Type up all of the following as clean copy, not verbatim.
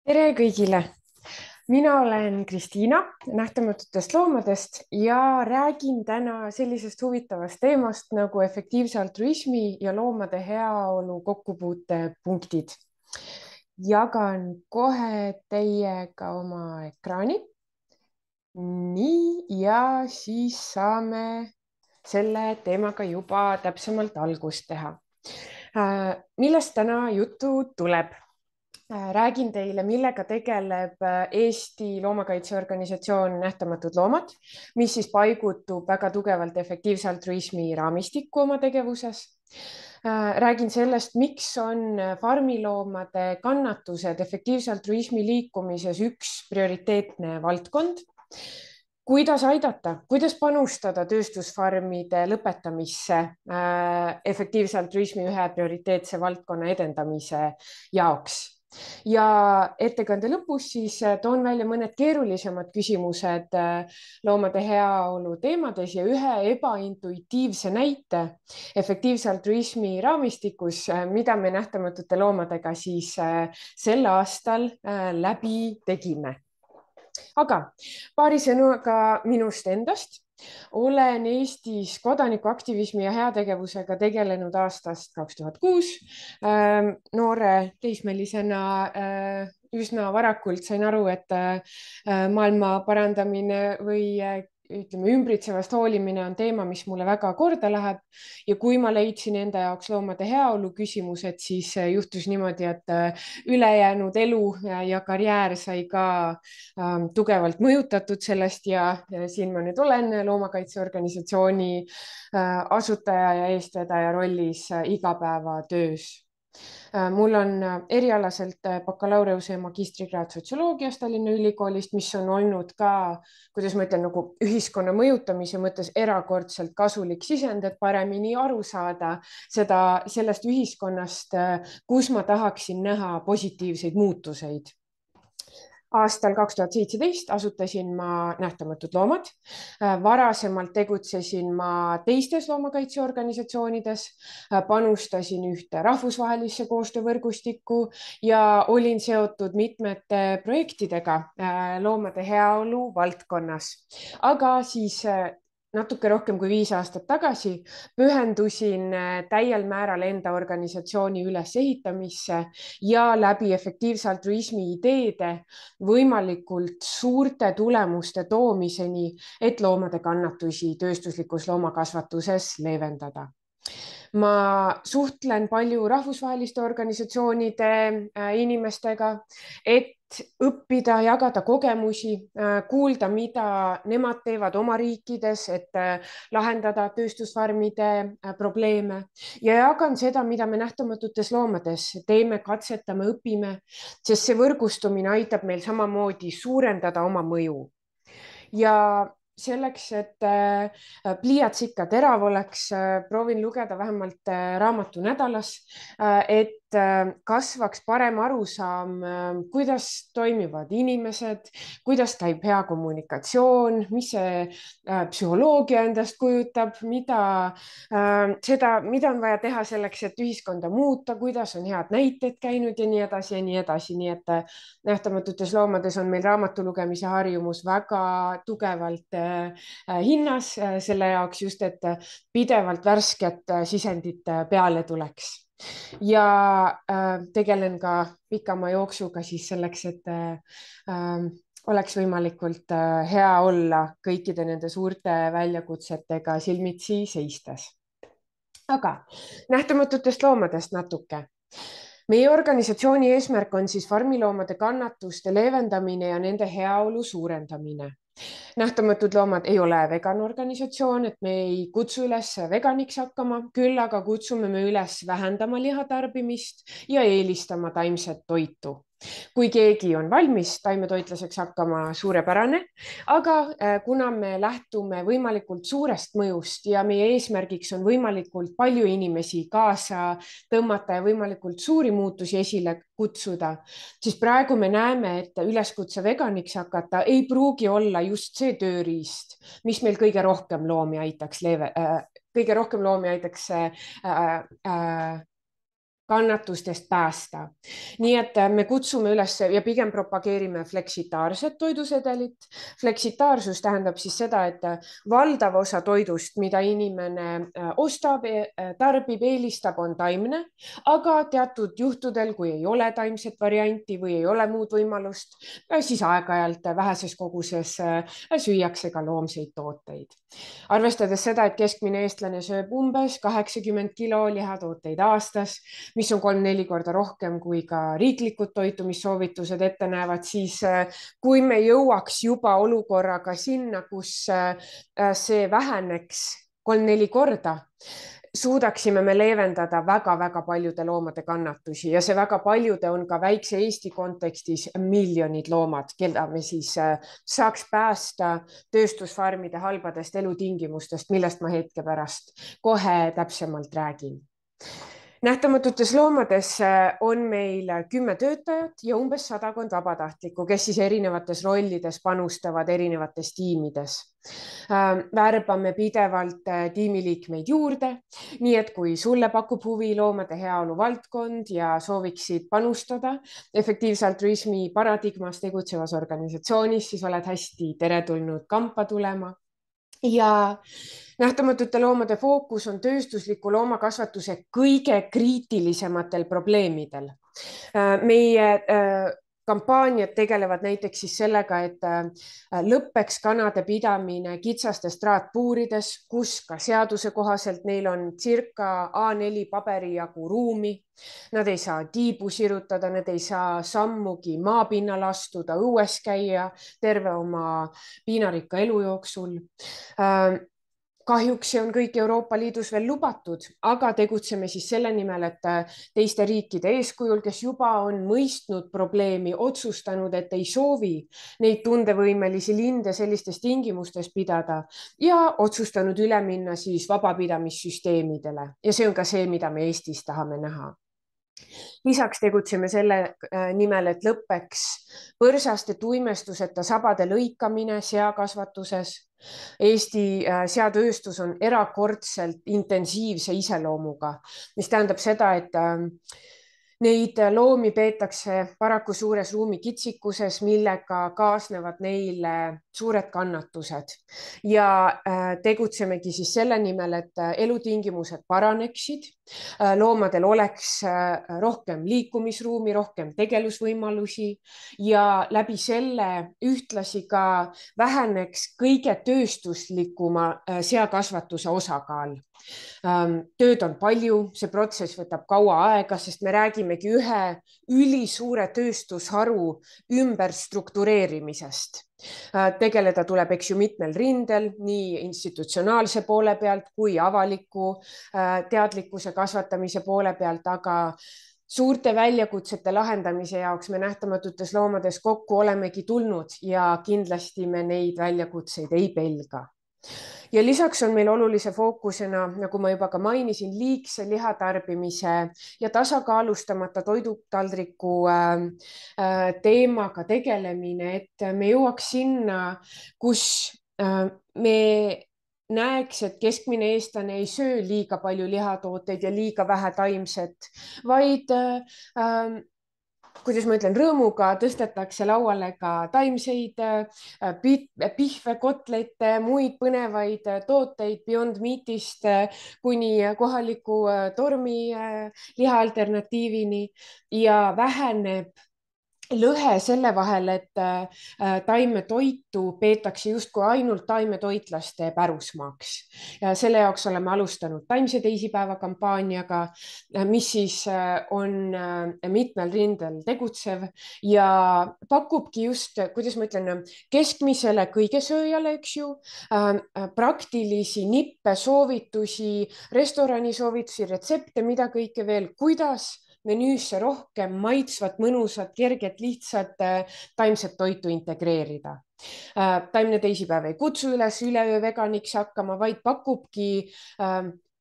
Tere kõigile! Mina olen Kristiina Nähtamatutest loomadest ja räägin täna sellisest huvitavast teemast nagu efektiivse altruismi ja loomade heaolu kokkupuutepunktid. Jagan kohe teiega oma ekraani. Nii, ja siis saame selle teemaga juba täpsemalt algust teha. Millest täna juttu tuleb? Räägin teile, millega tegeleb Eesti loomakaitseorganisatsioon Nähtamatud loomad, mis siis paigutub väga tugevalt efektiivse altruismi raamistikku oma tegevuses. Räägin sellest, miks on farmiloomade kannatused efektiivse altruismi liikumises üks prioriteetne valdkond. Kuidas aidata, kuidas panustada tööstusfarmide lõpetamisse efektiivse altruismi ühe prioriteetse valdkonna edendamise jaoks. Ja ettekande lõpus siis toon välja mõned keerulisemad küsimused loomade heaolu teemades ja ühe ebaintuitiivse näite efektiivse altruismi raamistikus, mida me nähtamatute loomadega siis sel aastal läbi tegime. Aga paari sõnaga minust endast. Olen Eestis kodanikuaktivismi ja heategevusega tegelenud aastast 2006. Noore teismelisena üsna varakult sain aru, et maailma parandamine või ütleme, ümbritsevast hoolimine on teema, mis mulle väga korda läheb. Ja kui ma leidsin enda jaoks loomade heaolu küsimused, siis juhtus niimoodi, et ülejäänud elu ja karjäär sai ka tugevalt mõjutatud sellest ja siin ma nüüd olen loomakaitseorganisatsiooni asutaja ja eestvedaja rollis igapäevatöös. Mul on erialaselt bakalaureuse ja magistrikraad sotsioloogias Tallinna Ülikoolist, mis on olnud ka, kuidas ma ütlen, nagu ühiskonna mõjutamise mõttes erakordselt kasulik sisend, et paremini aru saada sellest ühiskonnast, kus ma tahaksin näha positiivseid muutuseid. Aastal 2017 asutasin ma Nähtamatud loomad. Varasemalt tegutsesin ma teistes loomakaitseorganisatsioonides, panustasin ühte rahvusvahelisse koostöövõrgustikku ja olin seotud mitmete projektidega loomade heaolu valdkonnas. Aga siis natuke rohkem kui 5 aastat tagasi pühendusin täiel määral enda organisatsiooni ülesehitamisse ja läbi efektiivse altruismi ideede võimalikult suurte tulemuste toomiseni, et loomade kannatusi tööstuslikus loomakasvatuses leevendada. Ma suhtlen palju rahvusvaheliste organisatsioonide inimestega, et õppida, jagada kogemusi, kuulda, mida nemad teevad oma riikides, et lahendada tööstusfarmide probleeme ja jagan seda, mida me nähtamatutes loomades teeme, katsetame, õpime, sest see võrgustumine aitab meil samamoodi suurendada oma mõju. Ja selleks, et pliiats ikka terav oleks, proovin lugeda vähemalt raamatu nädalas, et kasvaks parem arusaam, kuidas toimivad inimesed, kuidas käib hea kommunikatsioon, mis see psühholoogia endast kujutab, mida on vaja teha selleks, et ühiskonda muuta, kuidas on head näited käinud ja nii edasi ja nii edasi. Nii et nähtamatutes loomades on meil raamatu lugemise harjumus väga tugevalt hinnas selle jaoks just, et pidevalt värsket sisendit peale tuleks. Ja tegelen ka pikama jooksuga siis selleks, et oleks võimalikult hea olla kõikide nende suurte väljakutsetega silmitsi seistes. Aga nähtamatutest loomadest natuke. Meie organisatsiooni eesmärk on siis farmiloomade kannatuste leevendamine ja nende heaolu suurendamine. Nähtamatud loomad ei ole veganorganisatsioon, et me ei kutsu üles veganiks hakkama, küll aga kutsume me üles vähendama lihatarbimist ja eelistama taimset toitu. Kui keegi on valmis taimetoitlaseks hakkama, suurepärane, aga kuna me lähtume võimalikult suurest mõjust ja meie eesmärgiks on võimalikult palju inimesi kaasa tõmmata ja võimalikult suuri muutusi esile kutsuda, siis praegu me näeme, et üleskutse veganiks hakata ei pruugi olla just see tööriist, mis meil kõige rohkem loomi aitaks kannatustest päästa. Nii et me kutsume üles ja pigem propageerime fleksitaarset toidusedelit. Fleksitaarsus tähendab siis seda, et valdav osa toidust, mida inimene ostab, tarbib, eelistab, on taimne, aga teatud juhtudel, kui ei ole taimset varianti või ei ole muud võimalust, siis aeg-ajalt väheses koguses süüakse ka loomseid tooteid. Arvestades seda, et keskmine eestlane sööb umbes 80 kilo lihatooteid aastas, mis on 3-4 korda rohkem kui ka riiklikud toitumissoovitused ette näevad, siis kui me jõuaks juba olukorraga sinna, kus see väheneks 3-4 korda, suudaksime me leevendada väga-väga paljude loomade kannatusi ja see väga paljude on ka väikse Eesti kontekstis miljonid loomad, keda me siis saaks päästa tööstusfarmide halbadest elutingimustest, millest ma hetke pärast kohe täpsemalt räägin. Nähtamatutes loomades on meil 10 töötajat ja umbes 100 vabatahtlikku, kes siis erinevates rollides panustavad erinevates tiimides. Värbame pidevalt tiimiliikmeid juurde, nii et kui sulle pakub huvi loomade heaolu valdkond ja sooviksid panustada efektiivse altruismi paradigmas tegutsevas organisatsioonis, siis oled hästi teretulnud kampa tulema. Ja nähtamatute loomade fookus on tööstusliku loomakasvatuse kõige kriitilisematel probleemidel. Meie kampaaniad tegelevad näiteks siis sellega, et lõppeks kanade pidamine kitsastes traatpuurides, kus ka seaduse kohaselt neil on circa A4 paberi jagu ruumi. Nad ei saa tiibu sirutada, nad ei saa sammugi maapinnal astuda, õues käia terve oma piinarikka elu jooksul. Kahjuks see on kõik Euroopa Liidus veel lubatud, aga tegutseme siis selle nimel, et teiste riikide eeskujul, kes juba on mõistnud probleemi, otsustanud, et ei soovi neid tundevõimelisi linde sellistes tingimustes pidada ja otsustanud üle minna siis vabapidamissüsteemidele. Ja see on ka see, mida me Eestis tahame näha. Lisaks tegutseme selle nimel, et lõppeks põrsaste tuimestuseta sabade lõikamine seakasvatuses. Eesti seatööstus on erakordselt intensiivse iseloomuga, mis tähendab seda, et neid loomi peetakse paraku suures ruumikitsikuses, millega kaasnevad neile suured kannatused ja tegutsemegi siis selle nimel, et elutingimused paraneksid, loomadel oleks rohkem liikumisruumi, rohkem tegelusvõimalusi ja läbi selle ühtlasi ka väheneks kõige tööstuslikuma seakasvatuse osakaal. Tööd on palju, see protsess võtab kaua aega, sest me räägimegi ühe ülisuure tööstusharu ümberstruktureerimisest. Tegeleda tuleb, eks ju, mitmel rindel, nii institutsionaalse poole pealt kui avaliku teadlikkuse kasvatamise poole pealt, aga suurte väljakutsete lahendamise jaoks me nähtamatutes loomades kokku olemegi tulnud ja kindlasti me neid väljakutseid ei pelga. Ja lisaks on meil olulise fookusena, nagu ma juba ka mainisin, liigse lihatarbimise ja tasakaalustamata toidutaldriku teemaga tegelemine, et me jõuaks sinna, kus me näeks, et keskmine eestlane ei söö liiga palju lihatooteid ja liiga vähe taimset, vaid kuidas ma ütlen, rõõmuga tõstetakse lauale ka taimseid pihve, kotlette, muid põnevaid tooteid Beyond Meatist kuni kohaliku tormi liha alternatiivini ja väheneb lõhe selle vahel, et taimetoitu peetakse justkui ainult taimetoitlaste pärusmaaks. Ja selle jaoks oleme alustanud taimse teisipäeva kampaaniaga, mis siis on mitmel rindel tegutsev ja pakubki just, kuidas ma ütlen, keskmisele kõigesööjale, eks ju, praktilisi nippe, soovitusi, restorani soovitusi, retsepte, mida kõike veel, kuidas menüüsse rohkem maitsvat, mõnusat, kerget, lihtsat taimset toitu integreerida. Taimne teisipäev ei kutsu üles üleöö veganiks hakkama, vaid pakubki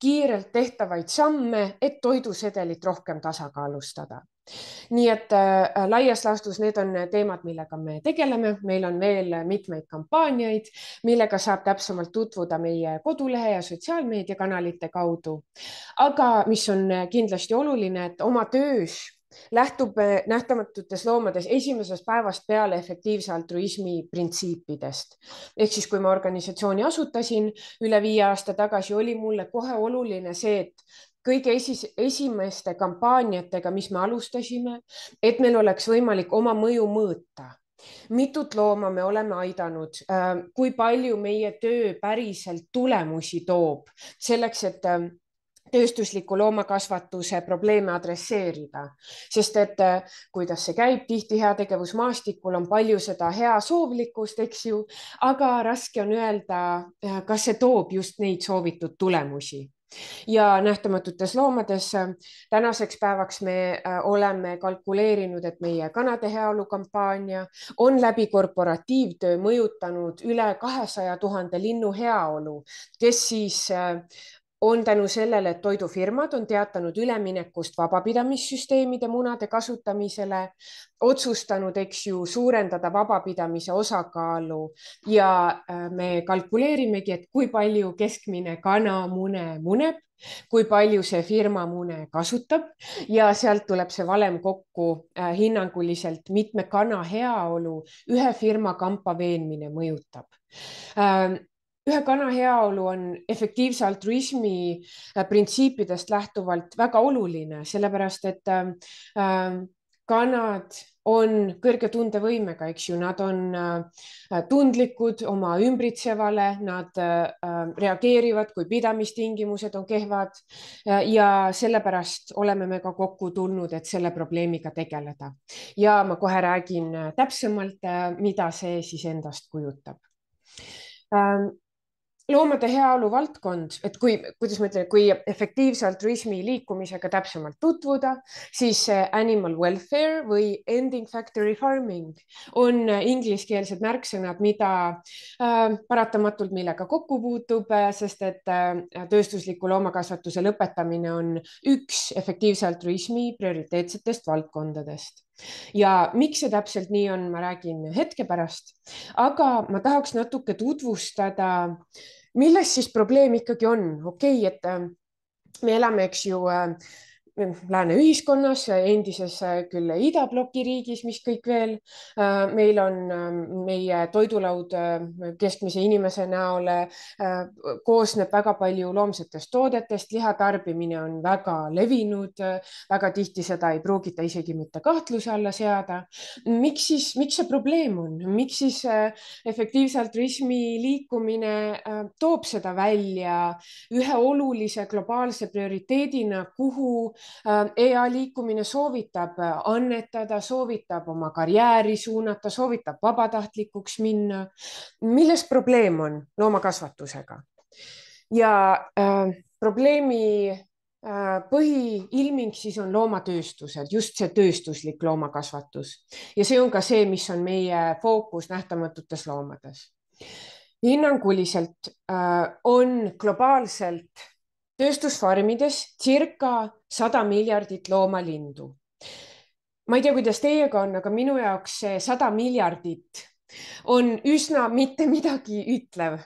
kiirelt tehtavaid samme, et toidusedelit rohkem tasakaalustada. Nii et laias laastus need on teemad, millega me tegeleme. Meil on veel mitmeid kampaaniaid, millega saab täpsemalt tutvuda meie kodulehe ja sotsiaalmeediakanalite kaudu. Aga mis on kindlasti oluline, et oma töös lähtub nähtamatutes loomades esimesest päevast peale efektiivse altruismi printsiipidest. Ehk siis, kui ma organisatsiooni asutasin üle 5 aasta tagasi, oli mulle kohe oluline see, et kõige esimeste kampaaniatega, mis me alustasime, et meil oleks võimalik oma mõju mõõta. Mitut looma me oleme aidanud, kui palju meie töö päriselt tulemusi toob selleks, et tööstusliku loomakasvatuse probleeme adresseerida, sest et kuidas see käib, tihti heategevusmaastikul on palju seda heasoovlikkust, eks ju, aga raske on öelda, kas see toob just neid soovitud tulemusi. Ja nähtamatutes loomades tänaseks päevaks me oleme kalkuleerinud, et meie kanade heaolu kampaania on läbi korporatiivtöö mõjutanud üle 200 000 linnu heaolu, kes siis on tänu sellele, et toidufirmad on teatanud üleminekust vabapidamissüsteemide munade kasutamisele, otsustanud, eks ju, suurendada vabapidamise osakaalu ja me kalkuleerimegi, et kui palju keskmine kana mune muneb, kui palju see firma mune kasutab ja sealt tuleb see valem kokku hinnanguliselt mitme kana heaolu ühe firma kampa veenmine mõjutab. Ühe kana heaolu on efektiivse altruismi printsiipidest lähtuvalt väga oluline, sellepärast et kanad on kõrge tundevõimega, eks ju, nad on tundlikud oma ümbritsevale, nad reageerivad, kui pidamistingimused on kehvad ja sellepärast oleme me ka kokku tulnud, et selle probleemiga tegeleda. Ja ma kohe räägin täpsemalt, mida see siis endast kujutab. Loomade heaolu valdkond, et kuidas ma ütlen, kui efektiivse altruismi liikumisega täpsemalt tutvuda, siis animal welfare või ending factory farming on ingliskeelsed märksõnad, mida paratamatult millega kokku puutub, sest et tööstusliku loomakasvatuse lõpetamine on üks efektiivse altruismi prioriteetsetest valdkondadest. Ja miks see täpselt nii on, ma räägin hetke pärast, aga ma tahaks natuke tutvustada, milles siis probleem ikkagi on. Okei, et me elame, eks ju, lääne ühiskonnas, endises küll idabloki riigis, mis kõik veel. Meil on meie toidulaud keskmise inimese näol koosneb väga palju loomsetest toodetest, liha tarbimine on väga levinud, väga tihti seda ei pruugita isegi mitte kahtluse alla seada. Miks see probleem on? Miks siis efektiivse altruismi liikumine toob seda välja ühe olulise globaalse prioriteedina, kuhu EA liikumine soovitab annetada, soovitab oma karjääri suunata, soovitab vabatahtlikuks minna. Milles probleem on loomakasvatusega? Ja probleemi põhiilming siis on loomatööstused, just see tööstuslik loomakasvatus. Ja see on ka see, mis on meie fookus nähtamatutes loomades. Hinnanguliselt on globaalselt tööstusfarmides circa 100 miljardit loomalindu. Ma ei tea, kuidas teiega on, aga minu jaoks see 100 miljardit on üsna mitte midagi ütlev.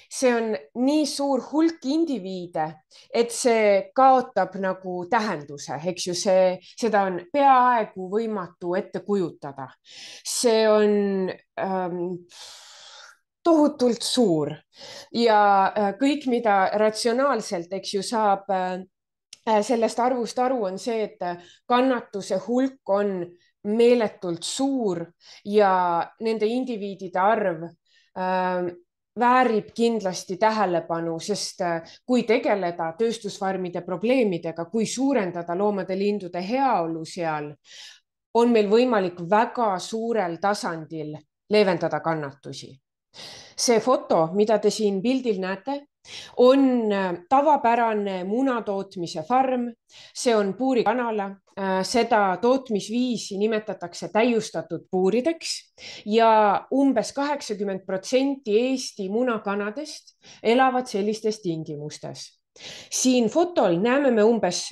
See on nii suur hulk indiviide, et see kaotab nagu tähenduse, eks ju, seda on peaaegu võimatu ette kujutada. See on tohutult suur ja kõik, mida ratsionaalselt, eks ju, saab sellest arvust aru, on see, et kannatuse hulk on meeletult suur ja nende indiviidide arv väärib kindlasti tähelepanu, sest kui tegeleda tööstusfarmide probleemidega, kui suurendada loomade-lindude heaolu seal, on meil võimalik väga suurel tasandil leevendada kannatusi. See foto, mida te siin pildil näete, on tavapärane munatootmise farm, see on puurikanala, seda tootmisviisi nimetatakse täiustatud puurideks ja umbes 80% Eesti munakanadest elavad sellistes tingimustes. Siin fotol näeme me umbes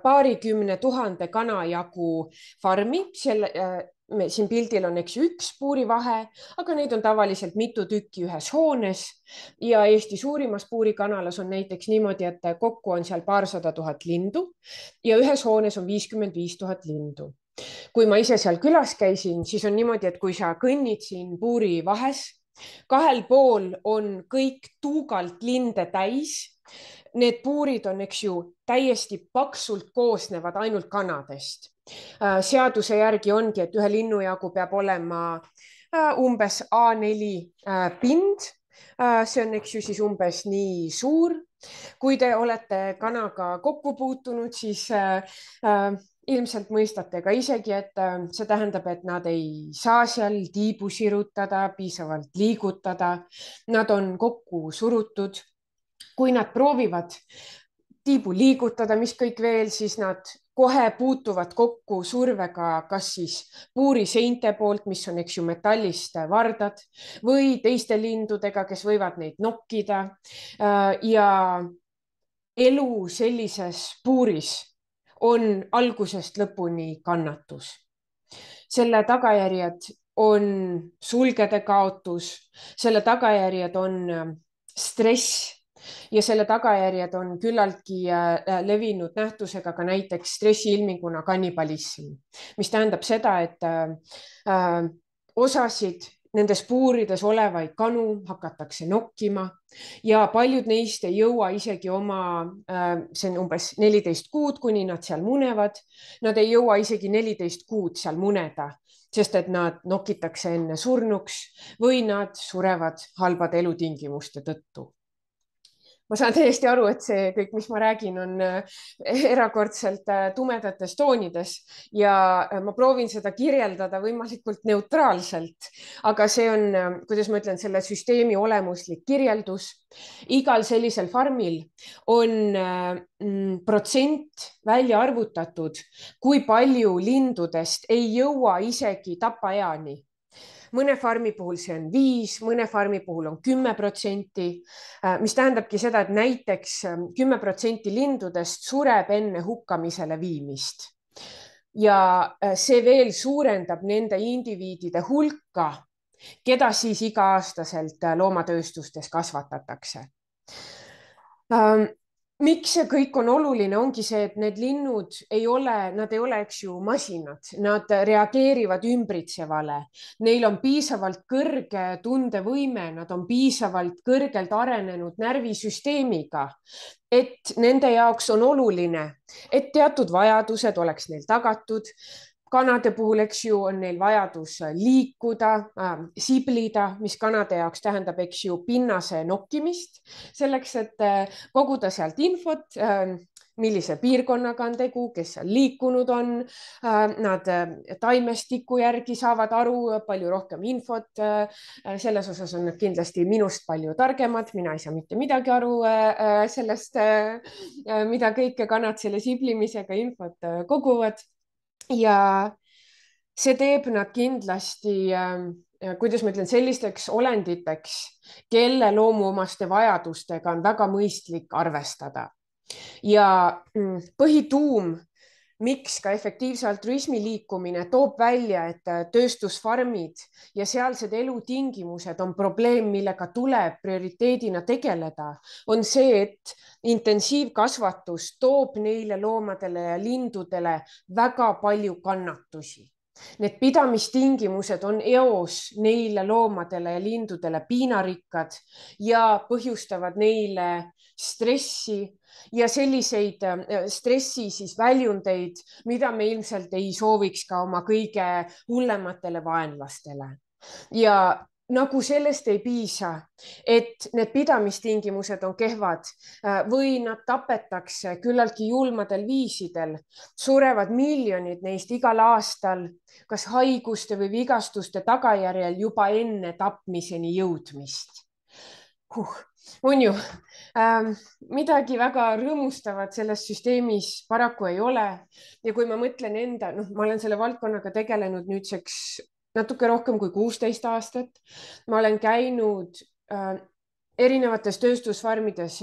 paarikümne tuhande kana jagu farmi. Siin pildil on üks puurivahe, aga neid on tavaliselt mitu tükki ühes hoones. Ja Eesti suurimas puurikanalas on näiteks niimoodi, et kokku on seal paarsada tuhat lindu ja ühes hoones on 55 000 lindu. Kui ma ise seal külas käisin, siis on niimoodi, et kui sa kõnnid siin puurivahes, kahel pool on kõik tuugalt linde täis. Need puurid on, täiesti paksult koosnevad ainult kanadest. Seaduse järgi ongi, et ühe linnu jagu peab olema umbes A4 pind. See on, siis umbes nii suur. Kui te olete kanaga kokku puutunud, siis ilmselt mõistate ka isegi, et see tähendab, et nad ei saa seal tiibu sirutada, piisavalt liigutada. Nad on kokku surutud. Kui nad proovivad tiibu liigutada, mis kõik veel, siis nad kohe puutuvad kokku survega, kas siis puuri seinte poolt, mis on, metallist vardad, või teiste lindudega, kes võivad neid nokkida. Ja elu sellises puuris on algusest lõpuni kannatus. Selle tagajärjed on sulgede kaotus, selle tagajärjed on stress ja selle tagajärjed on küllaltki levinud nähtusega ka näiteks stressiilminguna kannibalism, mis tähendab seda, et osasid nendes puurides olevaid kanu hakatakse nokkima ja paljud neist ei jõua isegi see on umbes 14 kuud, kuni nad seal munevad. Nad ei jõua isegi 14 kuud seal muneda, sest et nad nokitakse enne surnuks või nad surevad halbade elutingimuste tõttu. Ma saan täiesti aru, et see kõik, mis ma räägin, on erakordselt tumedates toonides ja ma proovin seda kirjeldada võimalikult neutraalselt, aga see on, kuidas ma ütlen, selle süsteemi olemuslik kirjeldus. Igal sellisel farmil on protsent välja arvutatud, kui palju lindudest ei jõua isegi tapaeani. Mõne farmi puhul see on 5, mõne farmi puhul on 10%, mis tähendabki seda, et näiteks 10% lindudest sureb enne hukkamisele viimist. Ja see veel suurendab nende indiviidide hulka, keda siis iga-aastaselt loomatööstustes kasvatatakse. Miks see kõik on oluline, ongi see, et need linnud ei ole, masinad, nad reageerivad ümbritsevale. Neil on piisavalt kõrge tundevõime, nad on piisavalt kõrgelt arenenud närvisüsteemiga, et nende jaoks on oluline, et teatud vajadused oleks neil tagatud. Kanade puhul, on neil vajadus liikuda, siblida, mis kanade jaoks tähendab, pinnase nokkimist, selleks, et koguda sealt infot, millise piirkonnaga on tegu, kes seal liikunud on. Nad taimestiku järgi saavad aru palju rohkem infot. Selles osas on nad kindlasti minust palju targemad. Mina ei saa mitte midagi aru sellest, mida kõike kanad selle siblimisega infot koguvad. Ja see teeb nad kindlasti, kuidas ma ütlen, sellisteks olenditeks, kelle loomuomaste vajadustega on väga mõistlik arvestada. Ja põhituum, miks ka efektiivse altruismi liikumine toob välja, et tööstusfarmid ja sealsed elutingimused on probleem, millega tuleb prioriteedina tegeleda, on see, et intensiivkasvatus toob neile loomadele ja lindudele väga palju kannatusi. Need pidamistingimused on eos neile loomadele ja lindudele piinarikkad ja põhjustavad neile stressi ja selliseid stressi siis väljundeid, mida me ilmselt ei sooviks ka oma kõige hullematele vaenlastele. Ja nagu sellest ei piisa, et need pidamistingimused on kehvad või nad tapetakse küllaltki julmadel viisidel, surevad miljonid neist igal aastal, kas haiguste või vigastuste tagajärjel juba enne tapmiseni jõudmist. On ju, midagi väga rõõmustavat selles süsteemis paraku ei ole. Ja kui ma mõtlen ma olen selle valdkonnaga tegelenud nüüdseks natuke rohkem kui 16 aastat. Ma olen käinud erinevates tööstusfarmides,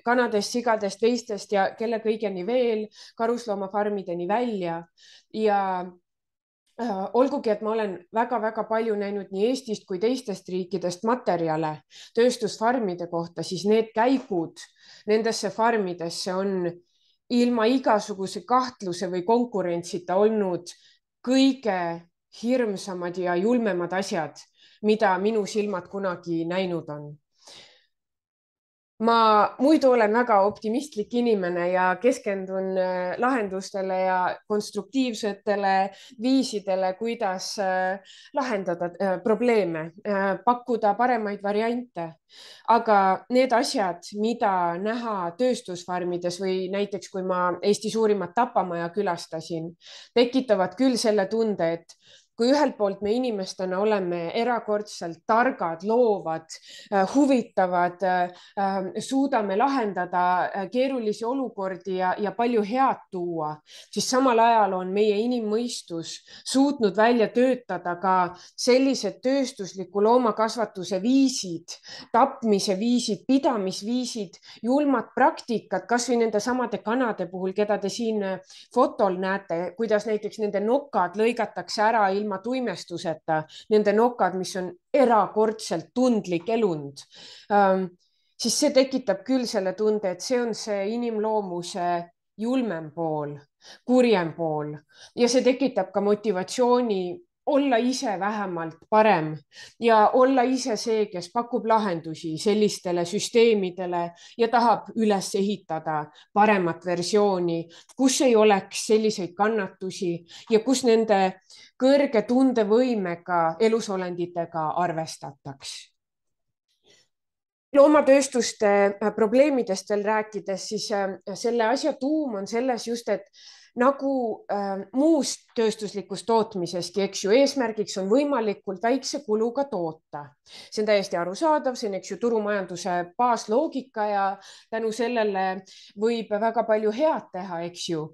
kanadest, sigadest, veistest ja kelle kõigeni veel, karusloomafarmideni välja. Ja olgugi, et ma olen väga-väga palju näinud nii Eestist kui teistest riikidest materjale tööstusfarmide kohta, siis need käigud nendesse farmidesse on ilma igasuguse kahtluse või konkurentsita olnud kõige hirmsamad ja julmemad asjad, mida minu silmad kunagi näinud on. Ma muidu olen väga optimistlik inimene ja keskendun lahendustele ja konstruktiivsetele viisidele, kuidas lahendada probleeme, pakkuda paremaid variante. Aga need asjad, mida näha tööstusfarmides või näiteks kui ma Eesti suurimat Tapamaja külastasin, tekitavad küll selle tunde, et kui ühelt poolt me inimestena oleme erakordselt targad, loovad, huvitavad, suudame lahendada keerulisi olukordi ja palju head tuua, siis samal ajal on meie inimmõistus suutnud välja töötada ka sellised tööstusliku loomakasvatuse viisid, tapmise viisid, pidamisviisid, julmad praktikad, kas või nende samade kanade puhul, keda te siin fotol näete, kuidas näiteks nende nokad lõigatakse ära ilma tuimestuseta, nende nokad, mis on erakordselt tundlik elund, siis see tekitab küll selle tunde, et see on see inimloomuse julmem pool, kurjem pool ja see tekitab ka motivatsiooni olla ise vähemalt parem ja olla ise see, kes pakub lahendusi sellistele süsteemidele ja tahab üles ehitada paremat versiooni, kus ei oleks selliseid kannatusi ja kus nende kõrge tundevõimega elusolenditega arvestataks. Loomatööstuste probleemidest veel rääkides, siis selle asja tuum on selles just, et nagu muust tööstuslikust tootmiseski, eks ju, eesmärgiks on võimalikult väikse kuluga toota. See on täiesti arusaadav, see on, eks ju, turumajanduse baasloogika ja tänu sellele võib väga palju head teha, eks ju.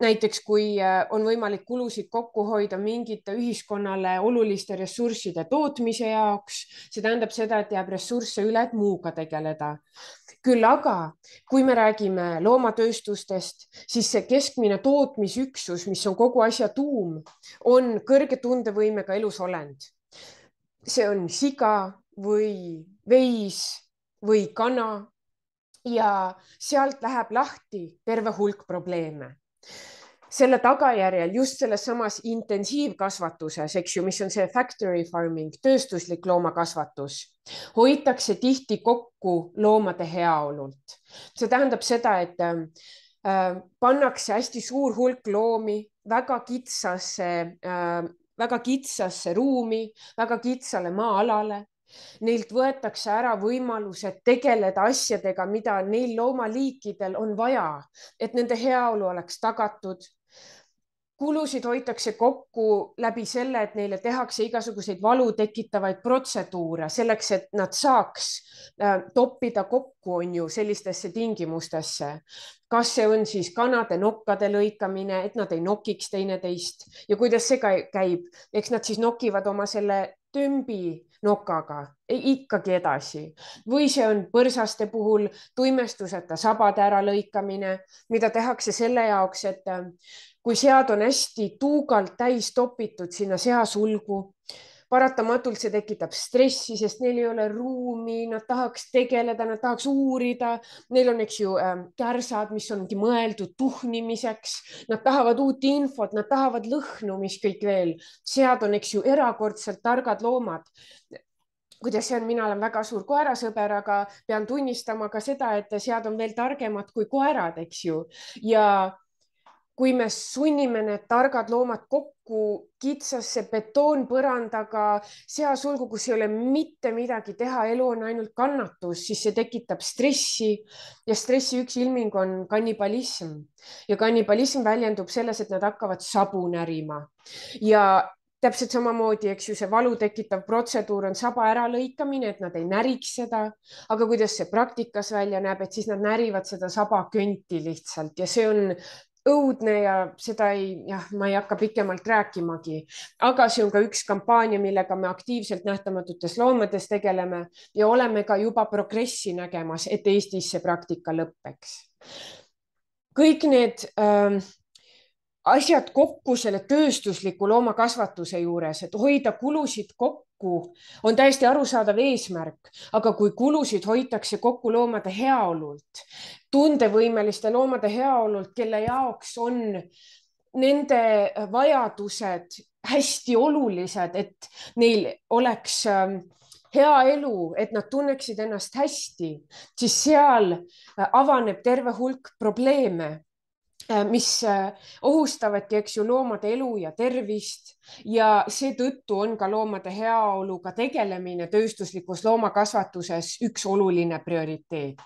Näiteks kui on võimalik kulusid kokku hoida mingite ühiskonnale oluliste ressursside tootmise jaoks, see tähendab seda, et jääb ressursse üle, et muuga tegeleda. Küll aga, kui me räägime loomatööstustest, siis see keskmine tootmisüksus, mis on kogu asja tuum, on kõrge tundevõimega elusolend. See on siga või veis või kana ja sealt läheb lahti terve hulk probleeme. Selle tagajärjel just selles samas intensiivkasvatuses, eks ju, mis on see factory farming, tööstuslik loomakasvatus, hoitakse tihti kokku loomade heaolult. See tähendab seda, et pannakse hästi suur hulk loomi väga kitsasse ruumi, väga kitsale maa-alale. Neilt võetakse ära võimalused tegeleda asjadega, mida neil loomaliikidel on vaja, et nende heaolu oleks tagatud. Kulusid hoitakse kokku läbi selle, et neile tehakse igasuguseid valu tekitavaid protseduure selleks, et nad saaks toppida kokku, on ju, sellistesse tingimustesse. Kas see on siis kanade nokkade lõikamine, et nad ei nokiks teineteist ja kuidas see käib, eks nad siis nokivad oma selle tömbi nokaga ikkagi edasi või see on põrsaste puhul tuimestuseta sabade äralõikamine, mida tehakse selle jaoks, et kui sead on hästi tuugalt täis topitud sinna seasulgu, paratamatult see tekitab stressi, sest neil ei ole ruumi, nad tahaks tegeleda, nad tahaks uurida. Neil on, eks ju, kärsad, mis ongi mõeldud tuhnimiseks. Nad tahavad uut infot, nad tahavad lõhnu, mis kõik veel. Sead on, eks ju, erakordselt targad loomad. Kuidas see on, mina olen väga suur koerasõber, aga pean tunnistama ka seda, et sead on veel targemad kui koerad, eks ju. Ja kui me sunnime need targad loomad kokku kitsasse betoonpõrandaga seasulgu, kus ei ole mitte midagi teha, elu on ainult kannatus, siis see tekitab stressi ja stressi üks ilming on kannibalism ja kannibalism väljendub selles, et nad hakkavad sabu närima ja täpselt samamoodi, eks ju, see valu tekitav protseduur on saba äralõikamine, et nad ei näriks seda, aga kuidas see praktikas välja näeb, et siis nad närivad seda saba könti lihtsalt ja see on õudne ja seda ma ei hakka pikemalt rääkimagi, aga see on ka üks kampaania, millega me aktiivselt Nähtamatutes Loomades tegeleme ja oleme ka juba progressi nägemas, et Eestis see praktika lõpeks. kõik need asjad kokku selle tööstusliku loomakasvatuse juures, et hoida kulusid kokku, on täiesti arusaadav eesmärk, aga kui kulusid hoitakse kokku loomade heaolult, tundevõimeliste loomade heaolult, kelle jaoks on nende vajadused hästi olulised, et neil oleks hea elu, et nad tunneksid ennast hästi, siis seal avaneb terve hulk probleeme, mis ohustavadki, eks ju, loomade elu ja tervist ja seetõttu on ka loomade heaoluga tegelemine tööstuslikus loomakasvatuses üks oluline prioriteet.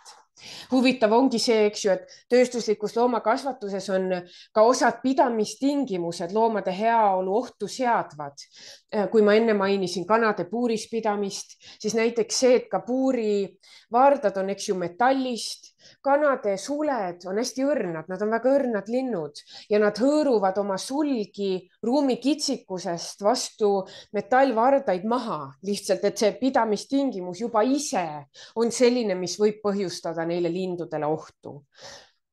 Huvitav ongi see, eks ju, et tööstuslikus loomakasvatuses on ka osad pidamistingimused loomade heaolu ohtu seadvad. kui ma enne mainisin kanade puuris pidamist, siis näiteks see, et ka puurivaardad on, eks ju, metallist, kanade suled on hästi õrnad, nad on väga õrnad linnud ja nad hõõruvad oma sulgi ruumi kitsikusest vastu metallvardaid maha, lihtsalt, et see pidamistingimus juba ise on selline, mis võib põhjustada neile lindudele ohtu.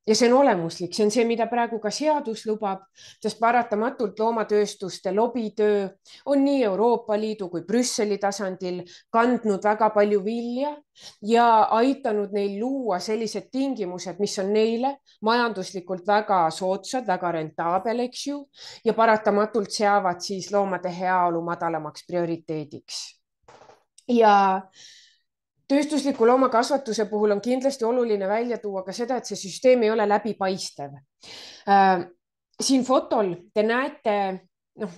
Ja see on olemuslik, see on see, mida praegu ka seadus lubab, sest paratamatult loomatööstuste lobitöö on nii Euroopa Liidu kui Brüsseli tasandil kandnud väga palju vilja ja aitanud neil luua sellised tingimused, mis on neile majanduslikult väga soodsad, väga rentaabel, eks ju, ja paratamatult seavad siis loomade heaolu madalamaks prioriteediks. Ja tööstusliku loomakasvatuse puhul on kindlasti oluline välja tuua ka seda, et see süsteem ei ole läbipaistev. Siin fotol te näete,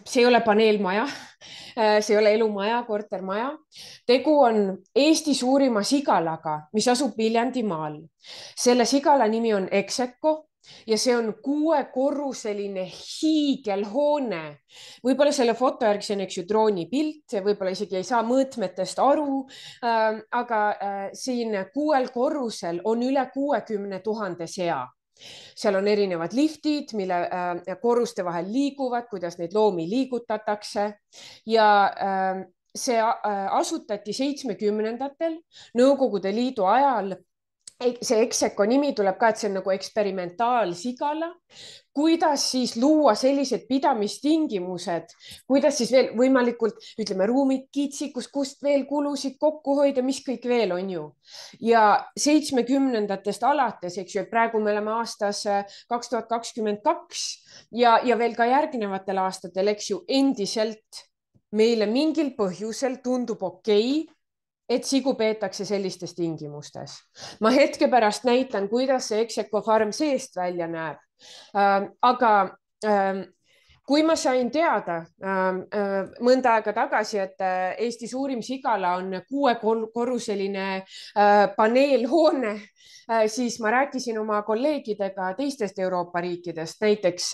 see ei ole paneelmaja, see ei ole elumaja, kortermaja. Tegu on Eesti suurima sigalaga, mis asub Viljandimaal. Selle sigala nimi on Execo ja see on 6-korruseline hiigelhoone. Võib-olla selle foto järgi see on, eks ju, droonipilt, võib-olla isegi ei saa mõõtmetest aru, aga siin 6 korrusel on üle 60 000 sea. Seal on erinevad liftid, mille korruste vahel liiguvad, kuidas neid loomi liigutatakse ja see asutati 70-ndatel Nõukogude Liidu ajal. See Execo nimi tuleb ka, et see on nagu eksperimentaalsigala, kuidas siis luua sellised pidamistingimused, kuidas siis veel võimalikult, ütleme, ruumid kitsikus, kust veel kulusid kokku hoida, mis kõik veel on ju. Ja 70-ndatest alates, eks ju, et praegu me oleme aastas 2022 ja veel ka järgnevatel aastatel, eks ju, endiselt meile mingil põhjusel tundub okei, et sigu peetakse sellistes tingimustes. Ma hetke pärast näitan, kuidas see Execo farm seest välja näeb. Aga kui ma sain teada mõnda aega tagasi, et Eesti suurim sigala on 6-korruseline paneelhoone, siis ma rääkisin oma kolleegidega teistest Euroopa riikidest. Näiteks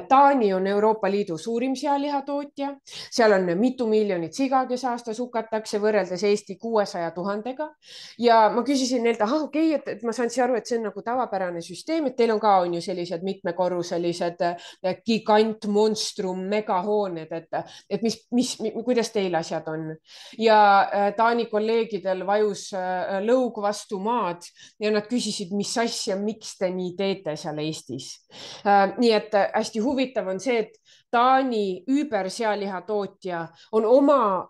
Taani on Euroopa Liidu suurim sealihatootja. Seal on mitu miljonit siga, kes aastas hukatakse võrreldes Eesti 600 000-ga. Ja ma küsisin neilt, okei, et ma saan aru, et see on nagu tavapärane süsteem, et teil on ka on ju sellised mitmekorruselised gigant, monstrum, megahooned, et kuidas teil asjad on. Ja Taani kolleegidel vajus lõug vastu maad ja nad küsisid, mis asja, miks te nii teete seal Eestis. Nii et hästi huvitav on see, et Taani übersealihatootja on oma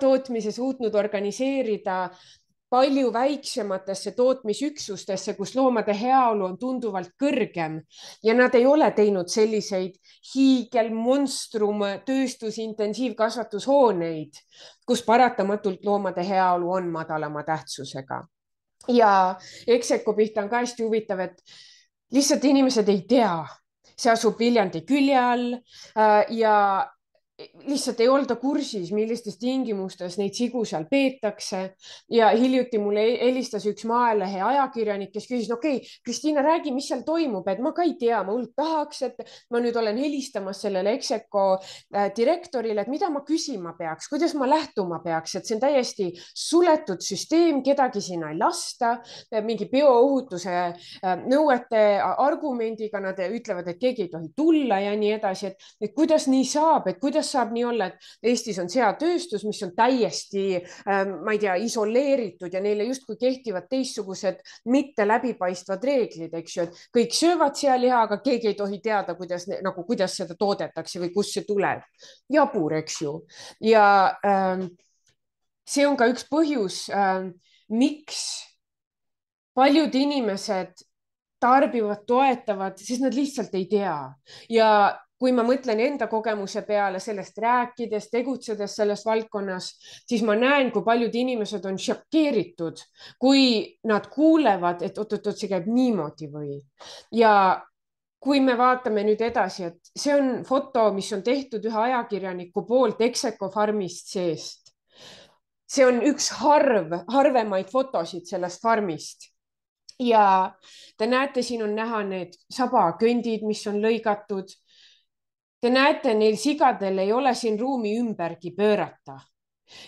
tootmise suutnud organiseerida palju väiksematesse tootmisüksustesse, kus loomade heaolu on tunduvalt kõrgem ja nad ei ole teinud selliseid hiigelmonstrum tööstusintensiivkasvatushooneid, kus paratamatult loomade heaolu on madalama tähtsusega. Ja Execo pihta on ka hästi huvitav, et lihtsalt inimesed ei tea, see asub Viljandi külje all ja lihtsalt ei olda kursis, millistes tingimustes neid sigu seal peetakse. ja hiljuti mulle helistas üks Maalehe ajakirjanik, kes küsis, okei, Kristiina, räägi, mis seal toimub, et ma ka ei tea, ma hullult tahaks, et ma nüüd olen helistamas sellele Execo direktorile, et mida ma küsima peaks, kuidas ma lähtuma peaks, et see on täiesti suletud süsteem, kedagi sinna ei lasta, mingi bioohutuse nõuete argumendiga nad ütlevad, et keegi ei tohi tulla ja nii edasi, et kuidas nii saab, et kuidas saab nii olla, et Eestis on seatööstus, mis on täiesti, ma ei tea, isoleeritud ja neile justkui kehtivad teistsugused mitte läbipaistvad reeglid, eks ju, et kõik söövad sealiha, aga keegi ei tohi teada, kuidas seda toodetakse või kust see tuleb. jabur, eks ju. ja see on ka üks põhjus, miks paljud inimesed tarbivad, toetavad, sest nad lihtsalt ei tea. ja kui ma mõtlen enda kogemuse peale sellest rääkides, tegutsedes selles valdkonnas, siis ma näen, kui paljud inimesed on šokeeritud, kui nad kuulevad, et oot-oot, see käib niimoodi või. ja kui me vaatame nüüd edasi, et see on foto, mis on tehtud ühe ajakirjaniku poolt Execo farmist seest. see on üks harvemaid fotosid sellest farmist. ja te näete, siin on näha need sabakõndid, mis on lõigatud. Te näete, neil sigadel ei ole siin ruumi ümbergi pöörata.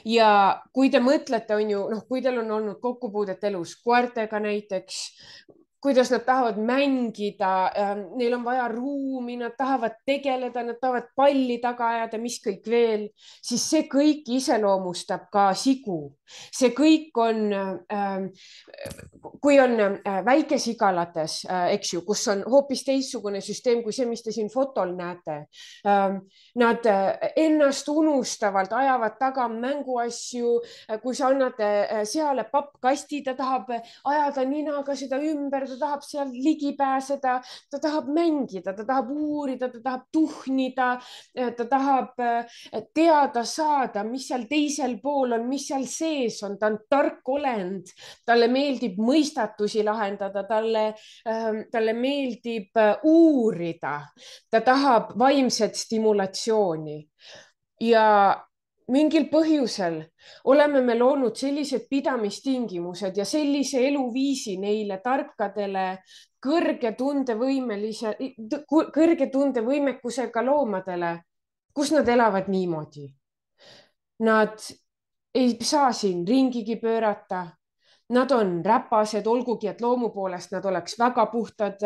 ja kui te mõtlete, on ju, noh, kui teil on olnud kokkupuudet elus koertega näiteks, kuidas nad tahavad mängida, neil on vaja ruumi, nad tahavad tegeleda, nad tahavad palli taga ajada, mis kõik veel, siis see kõik iseloomustab ka sigu. see kõik on, kui on väikesigalates, eks ju, kus on hoopis teistsugune süsteem kui see, mis te siin fotol näete. Nad ennast unustavalt ajavad taga mänguasju, kui sa annad seale pappkasti, ta tahab ajada ninaga seda ümber, ta tahab seal ligi pääseda, ta tahab mängida, ta tahab uurida, ta tahab tuhnida, ta tahab teada saada, mis seal teisel pool on, mis seal sees on, ta on tark olend, talle meeldib mõistatusi lahendada, talle meeldib uurida, ta tahab vaimset stimulatsiooni ja mingil põhjusel oleme me loonud sellised pidamistingimused ja sellise eluviisi neile tarkadele, kõrge tundevõimekusega loomadele, kus nad elavad niimoodi. Nad ei saa siin ringigi pöörata. Nad on räpased, olgugi et loomu poolest nad oleks väga puhtad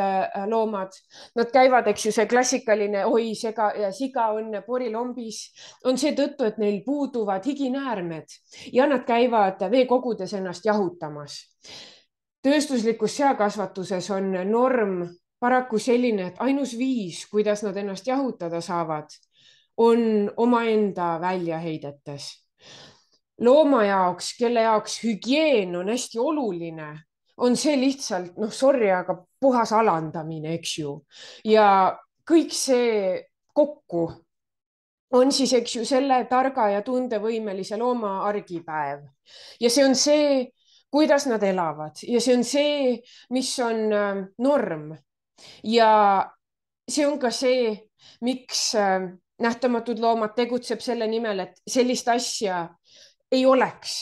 loomad. Nad käivad, eks ju, see klassikaline, oi, siga on porilombis, on seetõttu, et neil puuduvad higinäärmed ja nad käivad veekogudes ennast jahutamas. Tööstuslikus seakasvatuses on norm paraku selline, et ainus viis, kuidas nad ennast jahutada saavad, on omaenda väljaheidetes. Looma jaoks, kelle jaoks hügieen on hästi oluline, on see lihtsalt, noh, sorry, aga puhas alandamine, eks ju. ja kõik see kokku on siis, eks ju, selle targa ja tundevõimelise looma argipäev. ja see on see, kuidas nad elavad ja see on see, mis on norm. ja see on ka see, miks Nähtamatud Loomad tegutseb selle nimel, et sellist asja ei oleks,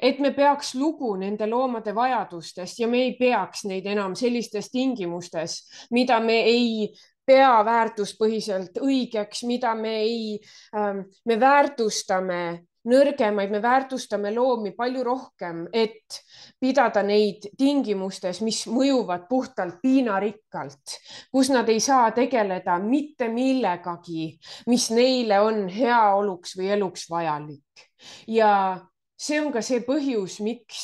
et me peaks lugu nende loomade vajadustest ja me ei peaks neid enam sellistes tingimustes, mida me ei pea väärtuspõhiselt õigeks, mida me väärtustame nõrgemaid, me väärtustame loomi palju rohkem, et pidada neid tingimustes, mis mõjuvad puhtalt piinarikkalt, kus nad ei saa tegeleda mitte millegagi, mis neile on heaoluks või eluks vajalik. ja see on ka see põhjus, miks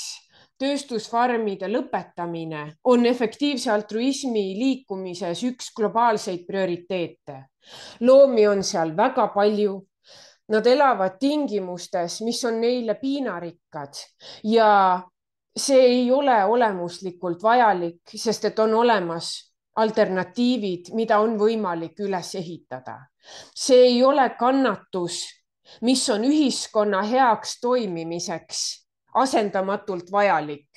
tööstusfarmide lõpetamine on efektiivse altruismi liikumises üks globaalseid prioriteete. loomi on seal väga palju. Nad elavad tingimustes, mis on neile piinarikkad ja see ei ole olemuslikult vajalik, sest et on olemas alternatiivid, mida on võimalik üles ehitada. see ei ole kannatus, mis on ühiskonna heaks toimimiseks asendamatult vajalik.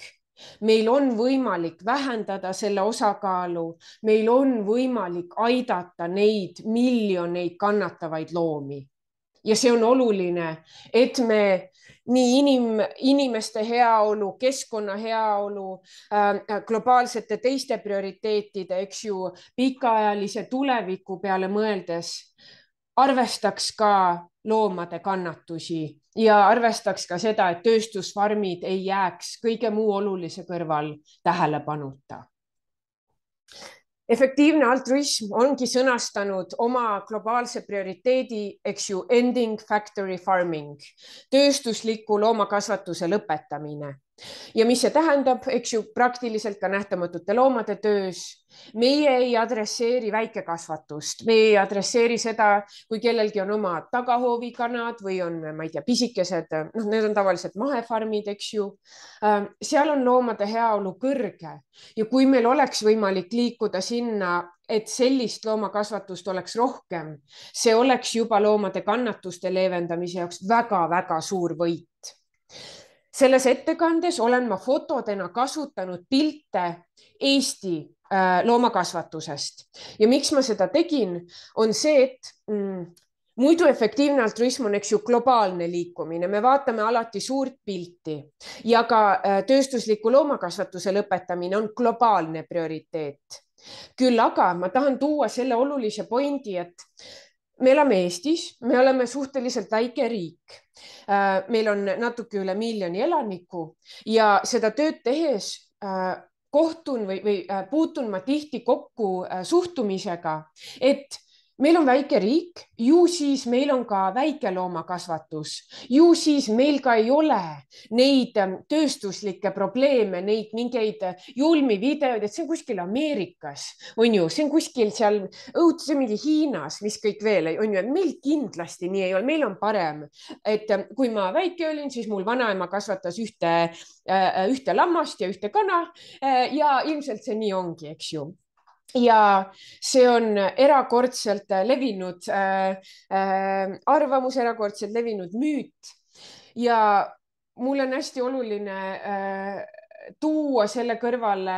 meil on võimalik vähendada selle osakaalu, meil on võimalik aidata neid miljoneid kannatavaid loomi. ja see on oluline, et me nii inimeste heaolu, keskkonna heaolu, globaalsete teiste prioriteetide, eks ju, pikaajalise tuleviku peale mõeldes arvestaks ka loomade kannatusi ja arvestaks ka seda, et tööstusfarmid ei jääks kõige muu olulise kõrval tähelepanuta. Efektiivne altruism ongi sõnastanud oma globaalse prioriteedi, eks ju, ending factory farming, tööstusliku loomakasvatuse lõpetamine. Ja mis see tähendab, eks ju, praktiliselt ka nähtamatute loomade töös. Meie ei adresseeri väikekasvatust, me ei adresseeri seda, kui kellelgi on oma tagahoovikanad või on, ma ei tea, pisikesed, need on tavaliselt mahefarmid, eks ju. Seal on loomade heaolu kõrge ja kui meil oleks võimalik liikuda sinna, et sellist loomakasvatust oleks rohkem, see oleks juba loomade kannatuste leevendamise jaoks väga-väga suur võit. Selles ettekandes olen ma fotodena kasutanud pilte Eesti loomakasvatusest ja miks ma seda tegin, on see, et muidu efektiivne altruism on, eks ju, globaalne liikumine, me vaatame alati suurt pilti ja ka tööstusliku loomakasvatuse lõpetamine on globaalne prioriteet. Küll aga ma tahan tuua selle olulise pointi, et me elame Eestis, me oleme suhteliselt väike riik. Meil on natuke üle 1 miljoni elaniku ja seda tööd tehes kohtun või puutun ma tihti kokku suhtumisega, et meil on väike riik, ju siis meil on ka väikeloomakasvatus, ju siis meil ka ei ole neid tööstuslikke probleeme, neid mingeid julmi videoid, et see on kuskil Ameerikas, on ju, see on kuskil seal õudse mingi Hiinas, mis kõik veel on ju, et meil kindlasti nii ei ole, meil on parem, et kui ma väike olin, siis mul vanaema kasvatas ühte lammast ja ühte kana ja ilmselt see nii ongi, eks ju. Ja see on erakordselt levinud arvamus, erakordselt levinud müüt ja mul on hästi oluline tuua selle kõrvale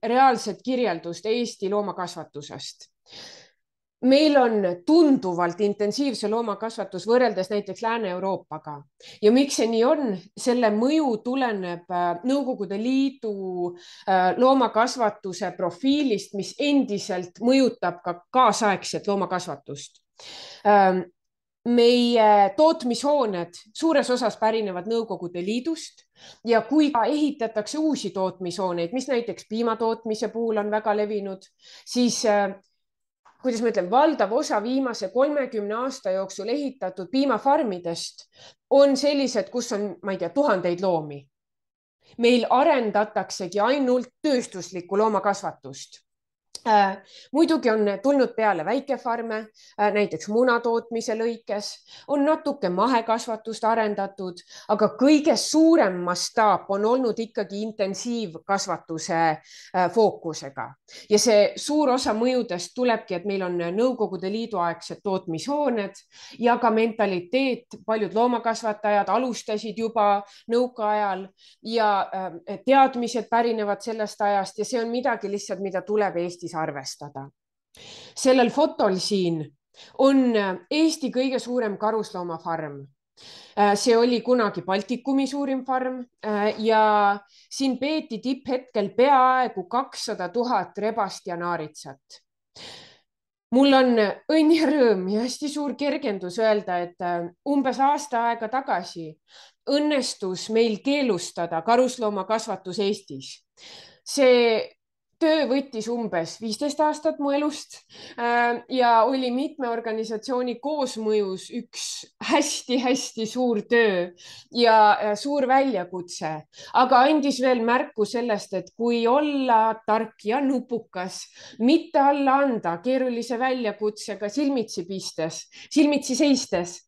reaalset kirjeldust Eesti loomakasvatusest. Meil on tunduvalt intensiivse loomakasvatus võrreldes näiteks Lääne-Euroopaga ja miks see nii on, selle mõju tuleneb Nõukogude Liidu loomakasvatuse profiilist, mis endiselt mõjutab ka kaasaegset loomakasvatust. Meie tootmishooned suures osas pärinevad Nõukogude Liidust ja kui ehitatakse uusi tootmishooneid, mis näiteks piimatootmise puhul on väga levinud, siis kuidas ma ütlen, valdav osa viimase 30 aasta jooksul ehitatud piimafarmidest on sellised, kus on, ma ei tea, tuhandeid loomi. Meil arendataksegi ainult tööstuslikku loomakasvatust. Muidugi on tulnud peale väikefarme, näiteks munatootmise lõikes, on natuke mahekasvatust arendatud, aga kõige suurem mastaap on olnud ikkagi intensiivkasvatuse fookusega. Ja see suur osa mõjudest tulebki, et meil on Nõukogude Liidu aegsed tootmishooned ja ka mentaliteet, paljud loomakasvatajad alustasid juba nõukaajal ja teadmised pärinevad sellest ajast ja see on midagi lihtsalt, mida tuleb Eestis arvestada. Sellel fotol siin on Eesti kõige suurem karusloomafarm. See oli kunagi Baltikumi suurim farm ja siin peeti tipphetkel peaaegu 200 000 rebast ja naaritsat. Mul on õnn ja rõõm ja hästi suur kergendus öelda, et umbes aasta aega tagasi õnnestus meil keelustada karusloomakasvatus Eestis. See töö võttis umbes 15 aastat mu elust ja oli mitme organisatsiooni koosmõjus üks hästi-hästi suur töö ja suur väljakutse, aga andis veel märku sellest, et kui olla tark ja nupukas, mitte alla anda keerulise väljakutsega silmitsi seistes,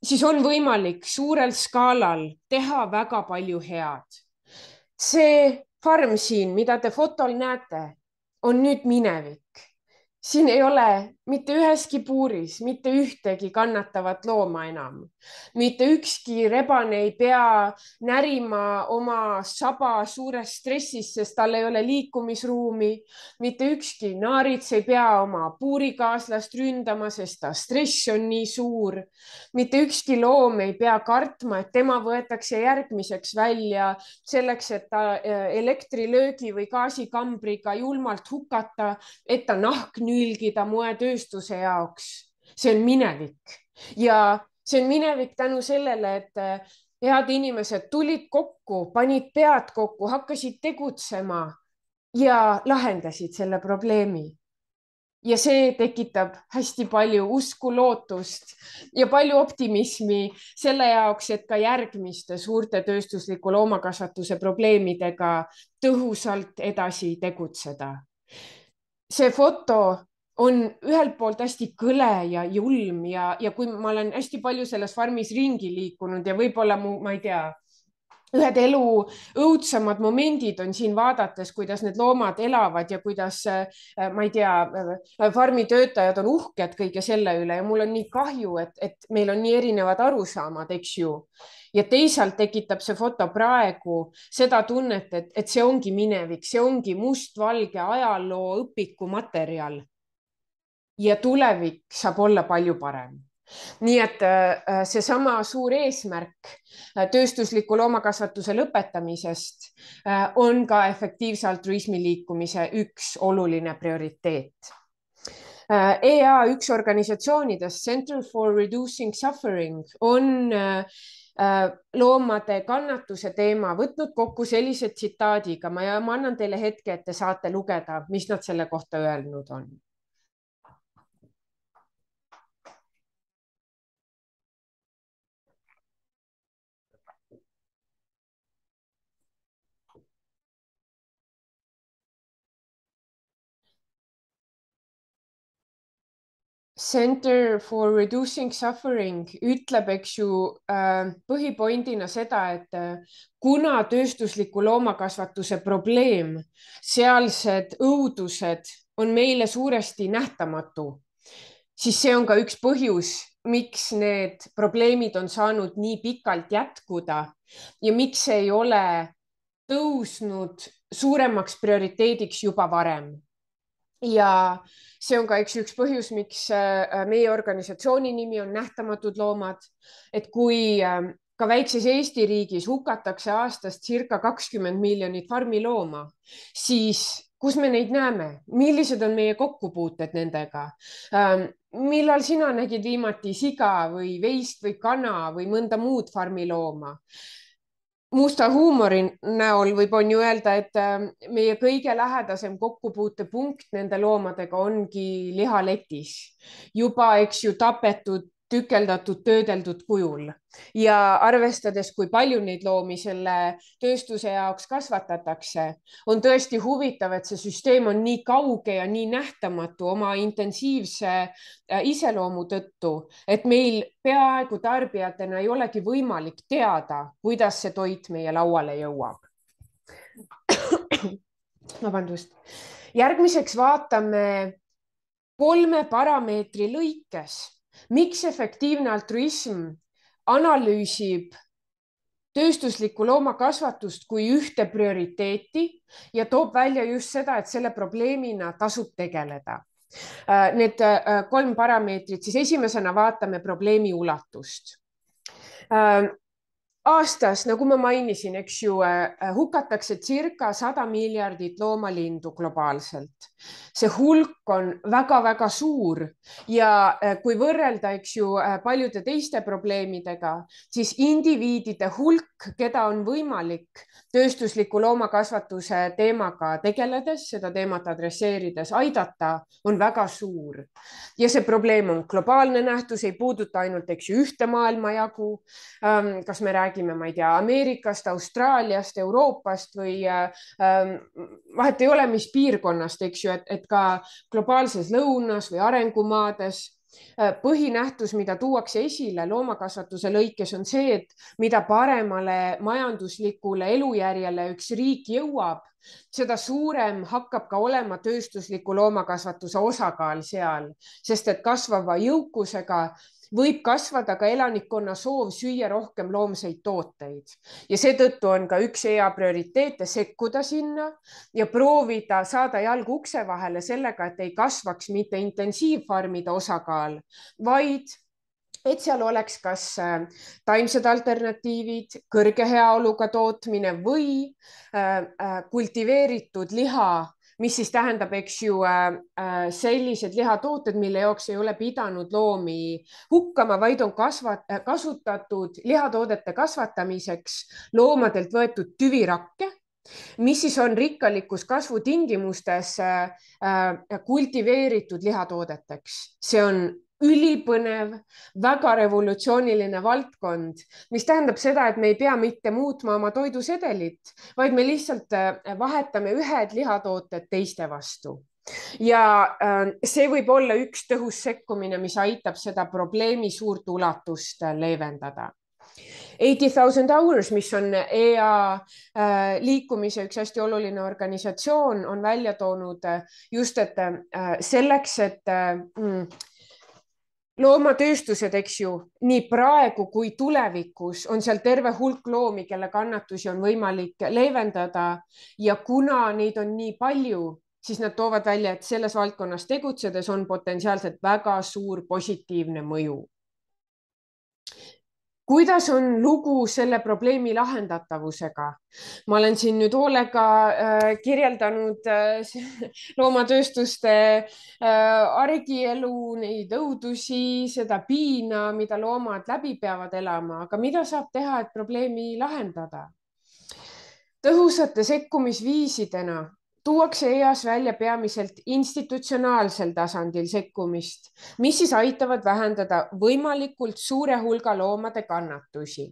siis on võimalik suurel skaalal teha väga palju head. See farm siin, mida te fotol näete, on nüüd minevik. Siin ei ole mitte üheski puuris mitte ühtegi kannatavat looma enam. mitte ükski rebane ei pea närima oma saba suures stressis, sest tal ei ole liikumisruumi. mitte ükski naarits ei pea oma puurikaaslast ründama, sest ta stress on nii suur. mitte ükski loom ei pea kartma, et tema võetakse järgmiseks välja selleks, et ta elektrilöögi või gaasikambriga julmalt hukata, et ta nahk nülgida moetööstuse jaoks. see on minevik ja see on minevik tänu sellele, et head inimesed tulid kokku, panid pead kokku, hakkasid tegutsema ja lahendasid selle probleemi. ja see tekitab hästi palju usku, lootust ja palju optimismi selle jaoks, et ka järgmiste suurte tööstusliku loomakasvatuse probleemidega tõhusalt edasi tegutseda. see foto on ühelt poolt hästi kõle ja julm ja kui ma olen hästi palju selles farmis ringi liikunud ja võib-olla ma ei tea, ühed elu õudsemad momendid on siin vaadates, kuidas need loomad elavad ja kuidas, ma ei tea, farmi töötajad on uhked kõige selle üle ja mul on nii kahju, et meil on nii erinevad arusaamad, eks ju. ja teisalt tekitab see foto praegu seda tunnet, et see ongi minevik, see ongi mustvalge ajaloo õpiku materjal. ja tulevik saab olla palju parem. nii et seesama suur eesmärk tööstusliku loomakasvatuse lõpetamisest on ka efektiivse altruismi liikumise üks oluline prioriteet. EA üks organisatsioonidest, Center for Reducing Suffering, on loomade kannatuse teema võtnud kokku sellise tsitaadiga. ma annan teile hetke, et te saate lugeda, mis nad selle kohta öelnud on. Center for Reducing Suffering ütleb, eks ju, põhipointina seda, et kuna tööstusliku loomakasvatuse probleem, sealsed õudused on meile suuresti nähtamatu, siis see on ka üks põhjus, miks need probleemid on saanud nii pikalt jätkuda ja miks ei ole tõusnud suuremaks prioriteediks juba varem. ja see on ka üks põhjus, miks meie organisatsiooni nimi on Nähtamatud loomad, et kui ka väikses Eesti riigis hukatakse aastas circa 20 miljonit farmilooma, siis kus me neid näeme, millised on meie kokkupuuted nendega? millal sina nägid viimati siga või veist või kana või mõnda muud farmilooma? musta huumori näol on ju öelda, et meie kõige lähedasem kokkupuutepunkt nende loomadega ongi lihaletis juba, eks ju, tapetud, tükeldatud, töödeldud kujul ja arvestades, kui palju neid loomi selle tööstuse jaoks kasvatatakse, on tõesti huvitav, et see süsteem on nii kauge ja nii nähtamatu oma intensiivse iseloomu tõttu, et meil peaaegu tarbijatena ei olegi võimalik teada, kuidas see toit meie lauale jõuab. Vabandust. Järgmiseks vaatame 3 parameetri lõikes, miks efektiivne altruism analüüsib tööstuslikku loomakasvatust kui ühte prioriteeti ja toob välja just seda, et selle probleemina tasub tegeleda. Need 3 parameetrit, siis esimesena vaatame probleemi ulatust. Aastas, nagu ma mainisin, eks ju, hukatakse circa 100 miljardit loomalindu globaalselt. See hulk on väga-väga suur ja kui võrrelda, eks ju, paljude teiste probleemidega, siis indiviidide hulk, keda on võimalik tööstusliku loomakasvatuse teemaga tegeledes, seda teemat adresseerides aidata, on väga suur. Ja see probleem on globaalne nähtus, ei puuduta ainult, eks ju, ühte maailmajagu. Kas me räägime, ma ei tea, Ameerikast, Austraaliast, Euroopast või vahet ei ole, mis piirkonnast, eks ju, et ka globaalses lõunas või arengumaades. Põhinähtus, mida tuuakse esile loomakasvatuse lõikes, on see, et mida paremale majanduslikule elujärjele üks riik jõuab, seda suurem hakkab ka olema tööstusliku loomakasvatuse osakaal seal, sest et kasvava jõukusega võib kasvada ka elanikkonna soov süüa rohkem loomseid tooteid ja seetõttu on ka üks hea prioriteete sekkuda sinna ja proovida saada jalg ukse vahele sellega, et ei kasvaks mitte intensiivfarmide osakaal, vaid et seal oleks kas taimsed alternatiivid, kõrge heaoluga tootmine või kultiveeritud liha, mis siis tähendab, eks ju, sellised lihatooted, mille jaoks ei ole pidanud loomi hukkama, vaid on kasutatud lihatoodete kasvatamiseks loomadelt võetud tüvirakke, mis siis on rikkalikus kasvutingimustes kultiveeritud lihatoodeteks. See on ülipõnev, väga revolutsiooniline valdkond, mis tähendab seda, et me ei pea mitte muutma oma toidusedelit, vaid me lihtsalt vahetame ühed lihatooted teiste vastu. Ja see võib olla üks tõhus sekkumine, mis aitab seda probleemi suurt ulatust leevendada. 80,000 Hours, mis on EA liikumise üks hästi oluline organisatsioon, on välja toonud just, et selleks, et loomatööstused, eks ju, nii praegu kui tulevikus on seal terve hulk loomi, kelle kannatusi on võimalik leevendada ja kuna neid on nii palju, siis nad toovad välja, et selles valdkonnas tegutsedes on potentsiaalselt väga suur positiivne mõju. Kuidas on lugu selle probleemi lahendatavusega? Ma olen siin nüüd hoolega kirjeldanud loomatööstuste argielu, neid õudusi, seda piina, mida loomad läbi peavad elama, aga mida saab teha, et probleemi lahendada? Tõhusate sekkumisviisidena tuuakse EAS välja peamiselt institutsionaalsel tasandil sekkumist, mis siis aitavad vähendada võimalikult suure hulga loomade kannatusi.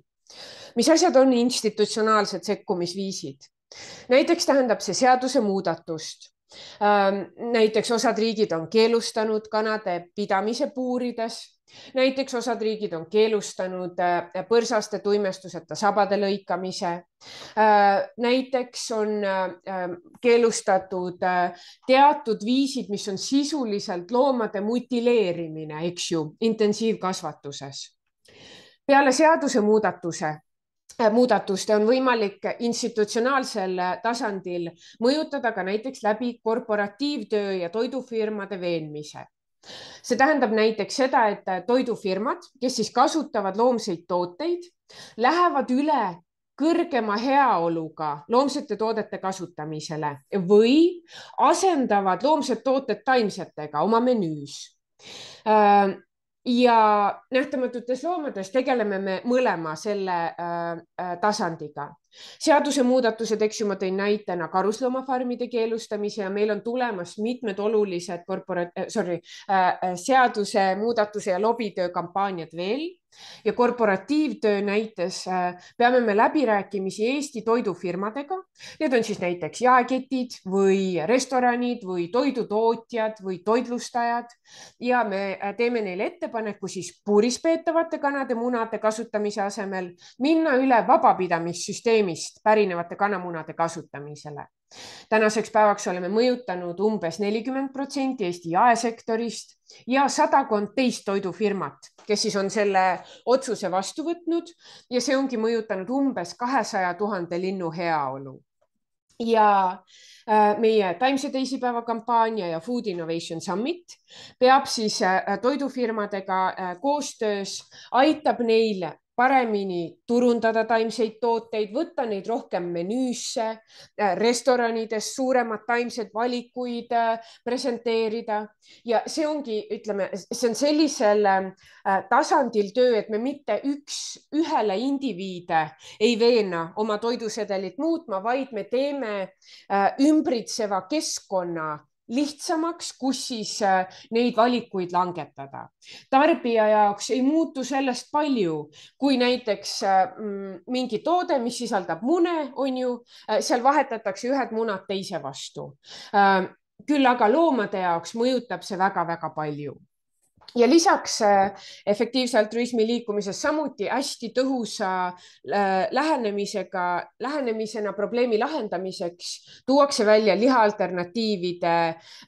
Mis asjad on institutsionaalsed sekkumisviisid? Näiteks tähendab see seaduse muudatust. Näiteks osad riigid on keelustanud kanade pidamise puurides. Näiteks osad riigid on keelustanud põrsaste tuimestuseta sabade lõikamise. Näiteks on keelustatud teatud viisid, mis on sisuliselt loomade mutileerimine, eks ju, intensiivkasvatuses. Peale seaduse muudatuste on võimalik institutsionaalsel tasandil mõjutada ka näiteks läbi korporatiivtöö ja toidufirmade veenmise. See tähendab näiteks seda, et toidufirmad, kes siis kasutavad loomseid tooteid, lähevad üle kõrgema heaoluga loomsete toodete kasutamisele või asendavad loomsed tooted taimsetega oma menüüs. Ja nähtamatutes loomades tegeleme me mõlema selle tasandiga. Seadusemuudatused, eks ju, ma tõin näitena karusloomafarmide keelustamise ja meil on tulemas mitmed olulised seadusemuudatuse ja lobitöö kampaaniad veel. Ja korporatiivtöö näites peame me läbirääkimisi Eesti toidufirmadega. Need on siis näiteks jaeketid või restoranid või toidutootjad või toitlustajad ja me teeme neile ettepaneku siis puuris peetavate kanade munade kasutamise asemel minna üle vabapidamissüsteemist pärinevate kanamunade kasutamisele. Tänaseks päevaks oleme mõjutanud umbes 40% Eesti jaesektorist ja 100 teist toidufirmat, kes siis on selle otsuse vastu võtnud ja see ongi mõjutanud umbes 200 000 linnu heaolu. Ja meie taimse teisipäeva kampaania ja Food Innovation Summit peab siis toidufirmadega koostöös, aitab neil paremini turundada taimseid tooteid, võtta neid rohkem menüüsse, restoranides suuremad taimsed valikuid presenteerida. Ja see ongi, ütleme, see on sellisel tasandil töö, et me mitte ühele indiviide ei veena oma toidusedelit muutma, vaid me teeme ümbritseva keskkonna lihtsamaks, kus siis neid valikuid langetada. Tarbija jaoks ei muutu sellest palju, kui näiteks mingi toode, mis sisaldab mune, on ju, seal vahetatakse ühed munad teise vastu. Küll aga loomade jaoks mõjutab see väga-väga palju. ja lisaks efektiivse altruismi liikumises samuti hästi tõhusa lähenemisena probleemi lahendamiseks tuuakse välja lihaalternatiivide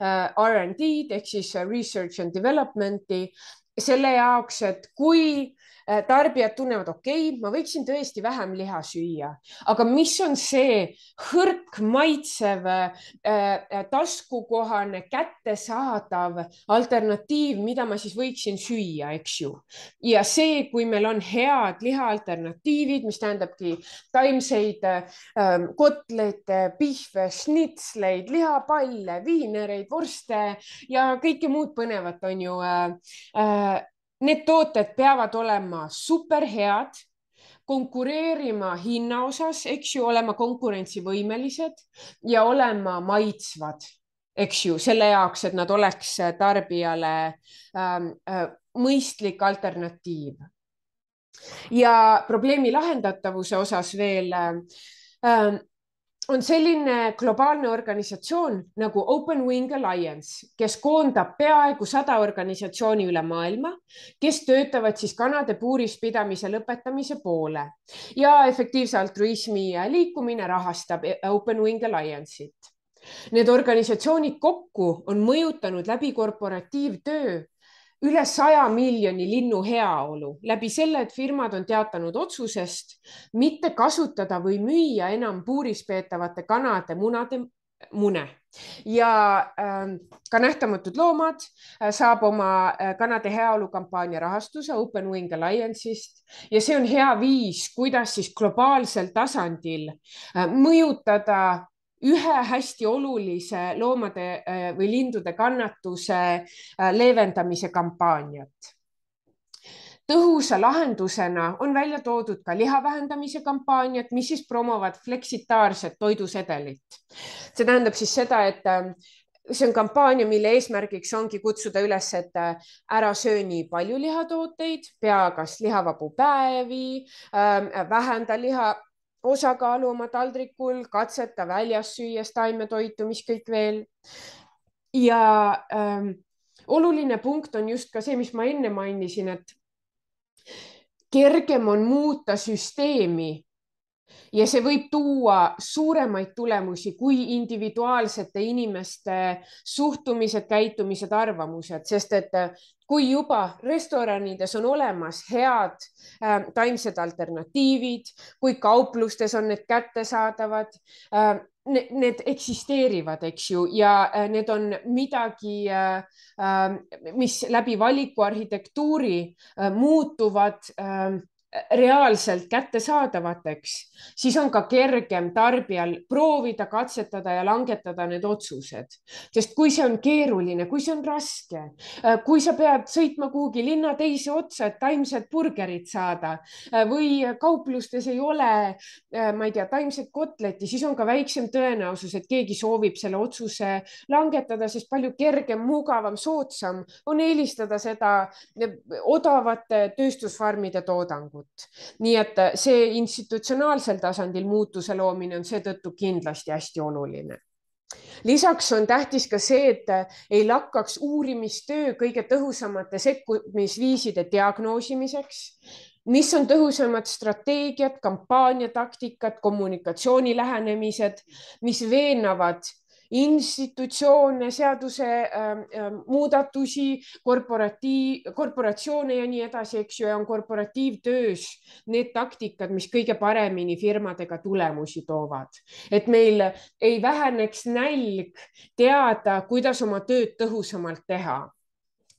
R&D-d ehk siis research and development'i selle jaoks, et kui tarbijad tunnevad, okei, ma võiksin tõesti vähem liha süüa, aga mis on see hõrk, maitsev, taskukohane, kättesaadav alternatiiv, mida ma siis võiksin süüa, eks ju. ja see, kui meil on head lihaalternatiivid, mis tähendabki taimseid kotlete, pihve, šnitsleid, lihapalle, viinereid, vorste ja kõike muud põnevat, on ju. Need tooted peavad olema superhead, konkureerima hinna osas, eks ju, olema konkurentsivõimelised ja olema maitsvad, eks ju, selle jaoks, et nad oleks tarbijale mõistlik alternatiiv. ja probleemi lahendatavuse osas veel on selline globaalne organisatsioon nagu Open Wing Alliance, kes koondab peaaegu 100 organisatsiooni üle maailma, kes töötavad siis kanade puuris pidamise lõpetamise poole ja efektiivse altruismi liikumine rahastab Open Wing Alliance'it. Need organisatsioonid kokku on mõjutanud läbi korporatiivtöö üle 100 miljoni linnu heaolu läbi selle, et firmad on teatanud otsusest mitte kasutada või müüa enam puuris peetavate kanade mune. ja ka Nähtamatud Loomad saab oma kanade heaolu kampaania rahastuse Open Wing Alliance'ist ja see on hea viis, kuidas siis globaalsel tasandil mõjutada ühe hästi olulise loomade või lindude kannatuse leevendamise kampaaniat. Tõhusa lahendusena on välja toodud ka liha vähendamise kampaaniat, mis siis promovad fleksitaarset toidusedelit. See tähendab siis seda, et see on kampaania, mille eesmärgiks ongi kutsuda üles, et ära söö nii palju lihatooteid, pea kas lihavabu päevi, vähenda liha osakaalu oma taldrikul, katseta väljas süües taimetoitu, mis kõik veel. ja oluline punkt on just ka see, mis ma enne mainisin, et kergem on muuta süsteemi ja see võib tuua suuremaid tulemusi kui individuaalsete inimeste suhtumised, käitumised, arvamused, sest et kui juba restoranides on olemas head taimsed alternatiivid, kui kauplustes on need kättesaadavad, need eksisteerivad, eks ju, ja need on midagi, mis läbi valikuarhitektuuri muutuvad reaalselt kättesaadavateks, siis on ka kergem tarbijal proovida, katsetada ja langetada need otsused. Sest kui see on keeruline, kui see on raske, kui sa pead sõitma kuhugi linna teise otsa, et taimset burgerit saada või kauplustes ei ole, ma ei tea, taimset kotleti, siis on ka väiksem tõenäosus, et keegi soovib selle otsuse langetada, sest palju kergem, mugavam, soodsam on eelistada seda odavate tööstusfarmide toodangut. Nii et see institutsionaalsel tasandil muutuse loomine on seetõttu kindlasti hästi oluline. Lisaks on tähtis ka see, et ei lakkaks uurimistöö kõige tõhusamate sekkumisviiside diagnoosimiseks, mis on tõhusamad strateegiad, kampaaniataktikad, kommunikatsiooni lähenemised, mis veenavad institutsioone, seaduse muudatusi, korporatsioone ja nii edasi, eks ju, ja on korporatiivtöös need taktikad, mis kõige paremini firmadega tulemusi toovad. Et meil ei väheneks nälg teada, kuidas oma tööd tõhusamalt teha.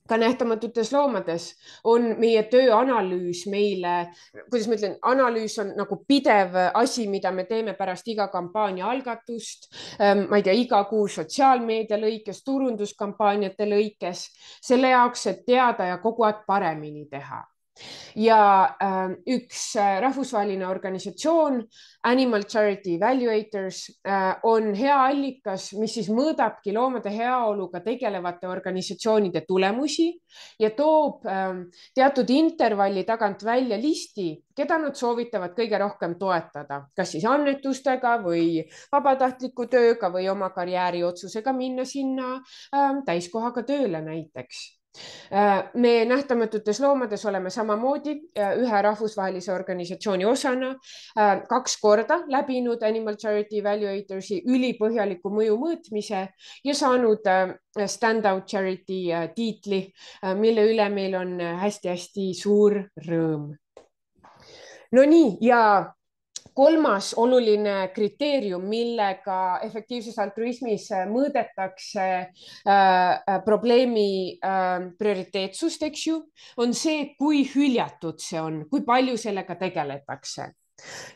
Ka Nähtamatutes Loomades on meie tööanalüüs meile, kuidas ma ütlen, analüüs on nagu pidev asi, mida me teeme pärast iga kampaania algatust, ma ei tea, iga kuu sotsiaalmeedia lõikes, turunduskampaaniate lõikes, selle jaoks, et teada ja kogu aeg paremini teha. Ja üks rahvusvaheline organisatsioon, Animal Charity Evaluators, on hea allikas, mis siis mõõdabki loomade heaoluga tegelevate organisatsioonide tulemusi ja toob teatud intervalli tagant välja listi, keda nad soovitavad kõige rohkem toetada, kas siis annetustega või vabatahtliku tööga või oma karjääriotsusega minna sinna täiskohaga tööle näiteks. Me Nähtamatutes loomades oleme samamoodi ühe rahvusvahelise organisatsiooni osana 2 korda läbinud Animal Charity Evaluatorsi ülipõhjaliku mõju mõõtmise ja saanud Standout Charity tiitli, mille üle meil on hästi-hästi suur rõõm. No nii, ja kolmas oluline kriteerium, millega efektiivses altruismis mõõdetakse probleemi prioriteetsust, eks ju, on see, kui hüljatud see on, kui palju sellega tegeletakse.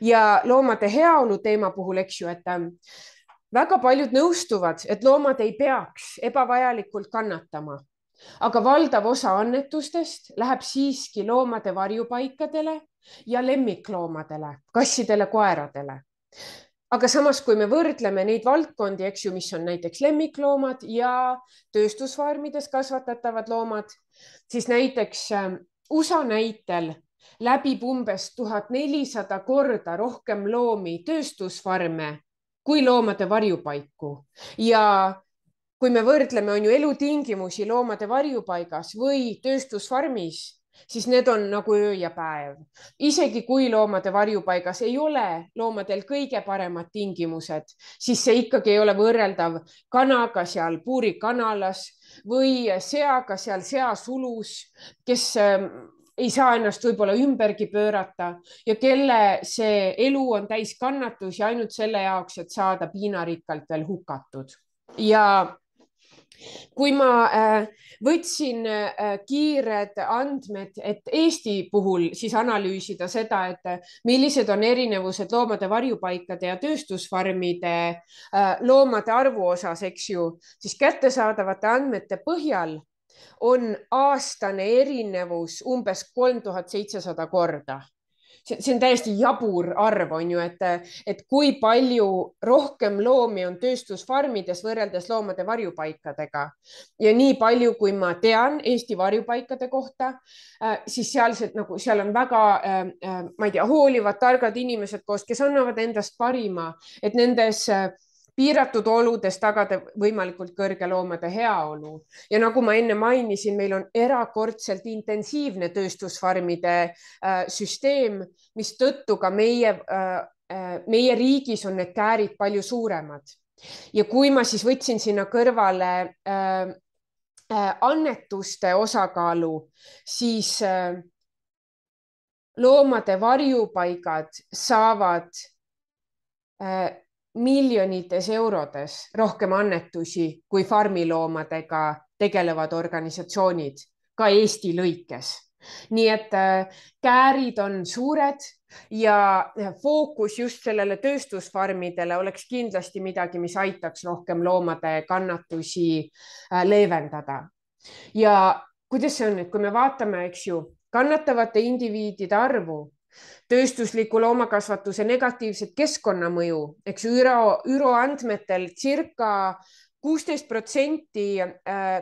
Ja loomade heaolu teema puhul, eks ju, et väga paljud nõustuvad, et loomad ei peaks ebavajalikult kannatama. Aga valdav osa annetustest läheb siiski loomade varjupaikadele ja lemmikloomadele, kassidele, koeradele. Aga samas, kui me võrdleme neid valdkondi, eks ju, mis on näiteks lemmikloomad ja tööstusfarmides kasvatatavad loomad, siis näiteks USA näitel läbib umbes 1400 korda rohkem loomi tööstusfarme kui loomade varjupaiku. Ja kui me võrdleme, on ju elutingimusi loomade varjupaigas või tööstusfarmis, siis need on nagu öö ja päev. Isegi kui loomade varjupaigas ei ole loomadel kõige paremad tingimused, siis see ikkagi ei ole võrreldav kanaga seal puurikanalas või seaga seal seasulus, kes ei saa ennast võib-olla ümbergi pöörata ja kelle see elu on täis kannatusi ainult selle jaoks, et saada piinarikkalt veel hukatud. Ja kui ma võtsin kiired andmed, et Eesti puhul siis analüüsida seda, et millised on erinevused loomade varjupaikade ja tööstusfarmide loomade arvu osas, eks ju, siis kättesaadavate andmete põhjal on aastane erinevus umbes 3700 korda. See on täiesti jabur arv, on ju, et kui palju rohkem loomi on tööstusfarmides võrreldes loomade varjupaikadega. Ja nii palju, kui ma tean Eesti varjupaikade kohta, siis seal on väga, ma ei tea, hoolivad, targad inimesed koos, kes annavad endast parima, et nendes piiratud oludes tagada võimalikult kõrge loomade heaolu. Ja nagu ma enne mainisin, meil on erakordselt intensiivne tööstusfarmide süsteem, mis tõttu ka meie riigis on need käärid palju suuremad. Ja kui ma siis võtsin sinna kõrvale annetuste osakaalu, siis loomade varjupaigad saavad miljonites eurodes rohkem annetusi kui farmiloomadega tegelevad organisatsioonid, ka Eesti lõikes. Nii et käärid on suured ja fookus just sellele tööstusfarmidele oleks kindlasti midagi, mis aitaks rohkem loomade kannatusi leevendada. Ja kuidas see on, et kui me vaatame, eks ju, kannatavate indiviidide arvu, tööstusliku loomakasvatuse negatiivset keskkonnamõju, eks ÜRO andmetel circa 16%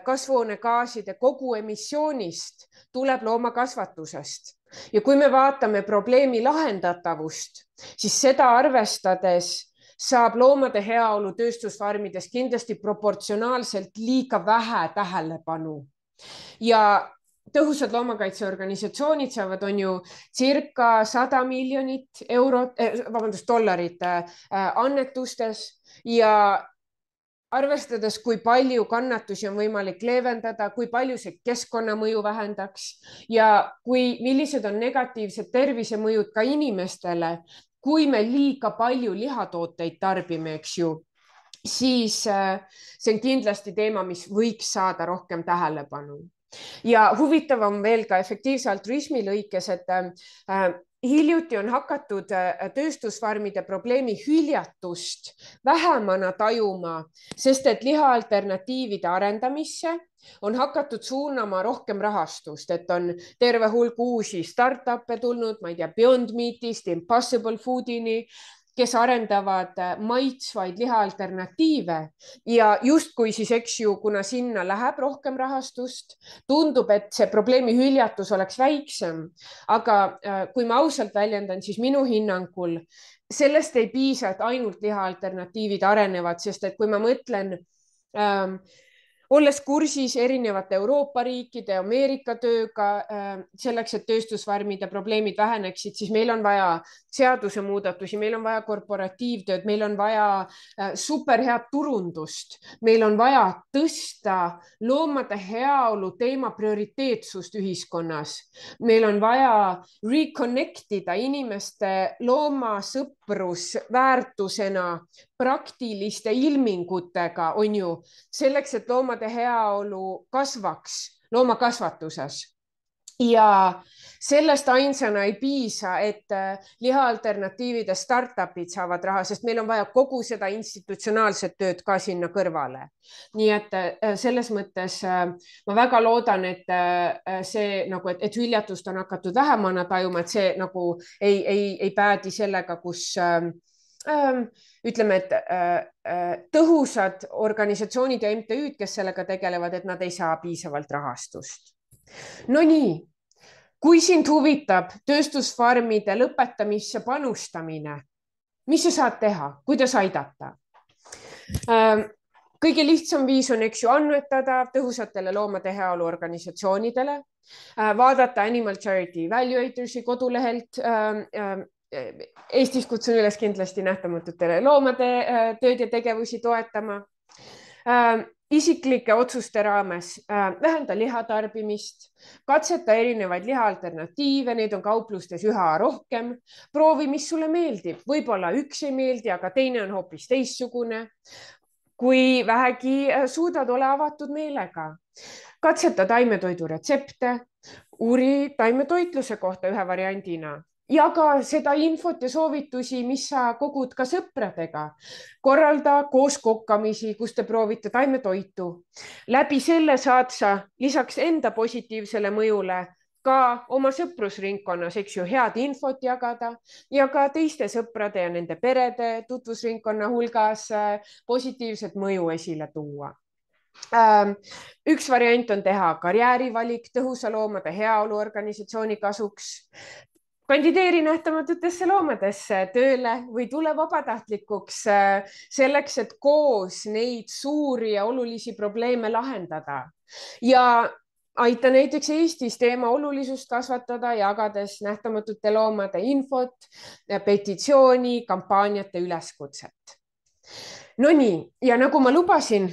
kasvuhoonegaaside kogu emissioonist tuleb loomakasvatusest. Ja kui me vaatame probleemi lahendatavust, siis seda arvestades saab loomade heaolu tööstusfarmides kindlasti proportsionaalselt liiga vähe tähelepanu. Ja tõhusad loomakaitseorganisatsioonid saavad, on ju, circa 100 miljonit dollarit annetustes ja arvestades, kui palju kannatusi on võimalik leevendada, kui palju see keskkonnamõju vähendaks ja millised on negatiivsed tervisemõjud ka inimestele, kui me liiga palju lihatooteid tarbime, eks ju, siis see on kindlasti teema, mis võiks saada rohkem tähelepanu. Ja huvitav on veel ka efektiivse altruismi lõikes, et hiljuti on hakatud tööstusfarmide probleemi hüljatust vähemana tajuma, sest et lihaalternatiivide arendamisse on hakatud suunama rohkem rahastust, et on terve hulk uusi startup'e tulnud, ma ei tea, Beyond Meatist, Impossible Foodini, kes arendavad maitsvaid lihaalternatiive ja justkui siis, eks ju, kuna sinna läheb rohkem rahastust, tundub, et see probleemi hüljatus oleks väiksem. Aga kui ma ausalt väljendan, siis minu hinnangul sellest ei piisa, et ainult lihaalternatiivid arenevad, sest et kui ma mõtlen olles kursis erinevate Euroopa riikide, Ameerika tööga, selleks, et tööstusfarmide probleemid väheneksid, siis meil on vaja seadusemuudatusi, meil on vaja korporatiivtööd, meil on vaja superhead turundust, meil on vaja tõsta loomade heaolu teema prioriteetsust ühiskonnas. meil on vaja reconnect ida inimeste loomasõprus väärtusena praktiliste ilmingutega, on ju, selleks, et loomade heaolu kasvaks loomakasvatuses. ja sellest ainsana ei piisa, et lihaalternatiivide startupid saavad raha, sest meil on vaja kogu seda institutsionaalset tööd ka sinna kõrvale. nii et selles mõttes ma väga loodan, et see nagu, et hüljatust on hakatud vähemana tajuma, et see nagu ei päädi sellega, kus ütleme, et tõhusad organisatsioonid ja MTÜ-d, kes sellega tegelevad, et nad ei saa piisavalt rahastust. No nii, kui sind huvitab tööstusfarmide lõpetamisse panustamine, mis sa saad teha, kuidas aidata? Kõige lihtsam viis on, eks ju, annetada tõhusatele loomade heaolu organisatsioonidele, vaadata Animal Charity Evaluatorsi kodulehelt. Eestis kutsun üles kindlasti nähtamatutele loomade tööd ja tegevusi toetama. Isiklike otsuste raames vähenda lihatarbimist, katseta erinevaid lihaalternatiive, neid on kauplustes üha rohkem. Proovi, mis sulle meeldib. Võib-olla üks ei meeldi, aga teine on hoopis teistsugune. Kui vähegi suudad, ole avatud meelega. Katseta taimetoidu retsepte, uuri taimetoitluse kohta ühe variandina. Jaga seda infot ja soovitusi, mis sa kogud ka sõpradega. Korralda koos kokkamisi, kus te proovite taimetoitu. Läbi selle saad sa lisaks enda positiivsele mõjule ka oma sõprusringkonnas, eks ju, head infot jagada ja ka teiste sõprade ja nende perede tutvusringkonna hulgas positiivset mõju esile tuua. Üks variant on teha karjäärivalik tõhusa loomade heaolu organisatsiooni kasuks. Kandideeri nähtamatutesse loomadesse tööle või tule vabatahtlikuks selleks, et koos neid suuri ja olulisi probleeme lahendada. Ja aita näiteks Eestis teema olulisust kasvatada, jagades nähtamatute loomade infot, petitsiooni, kampaaniate üleskutset. No nii, ja nagu ma lubasin,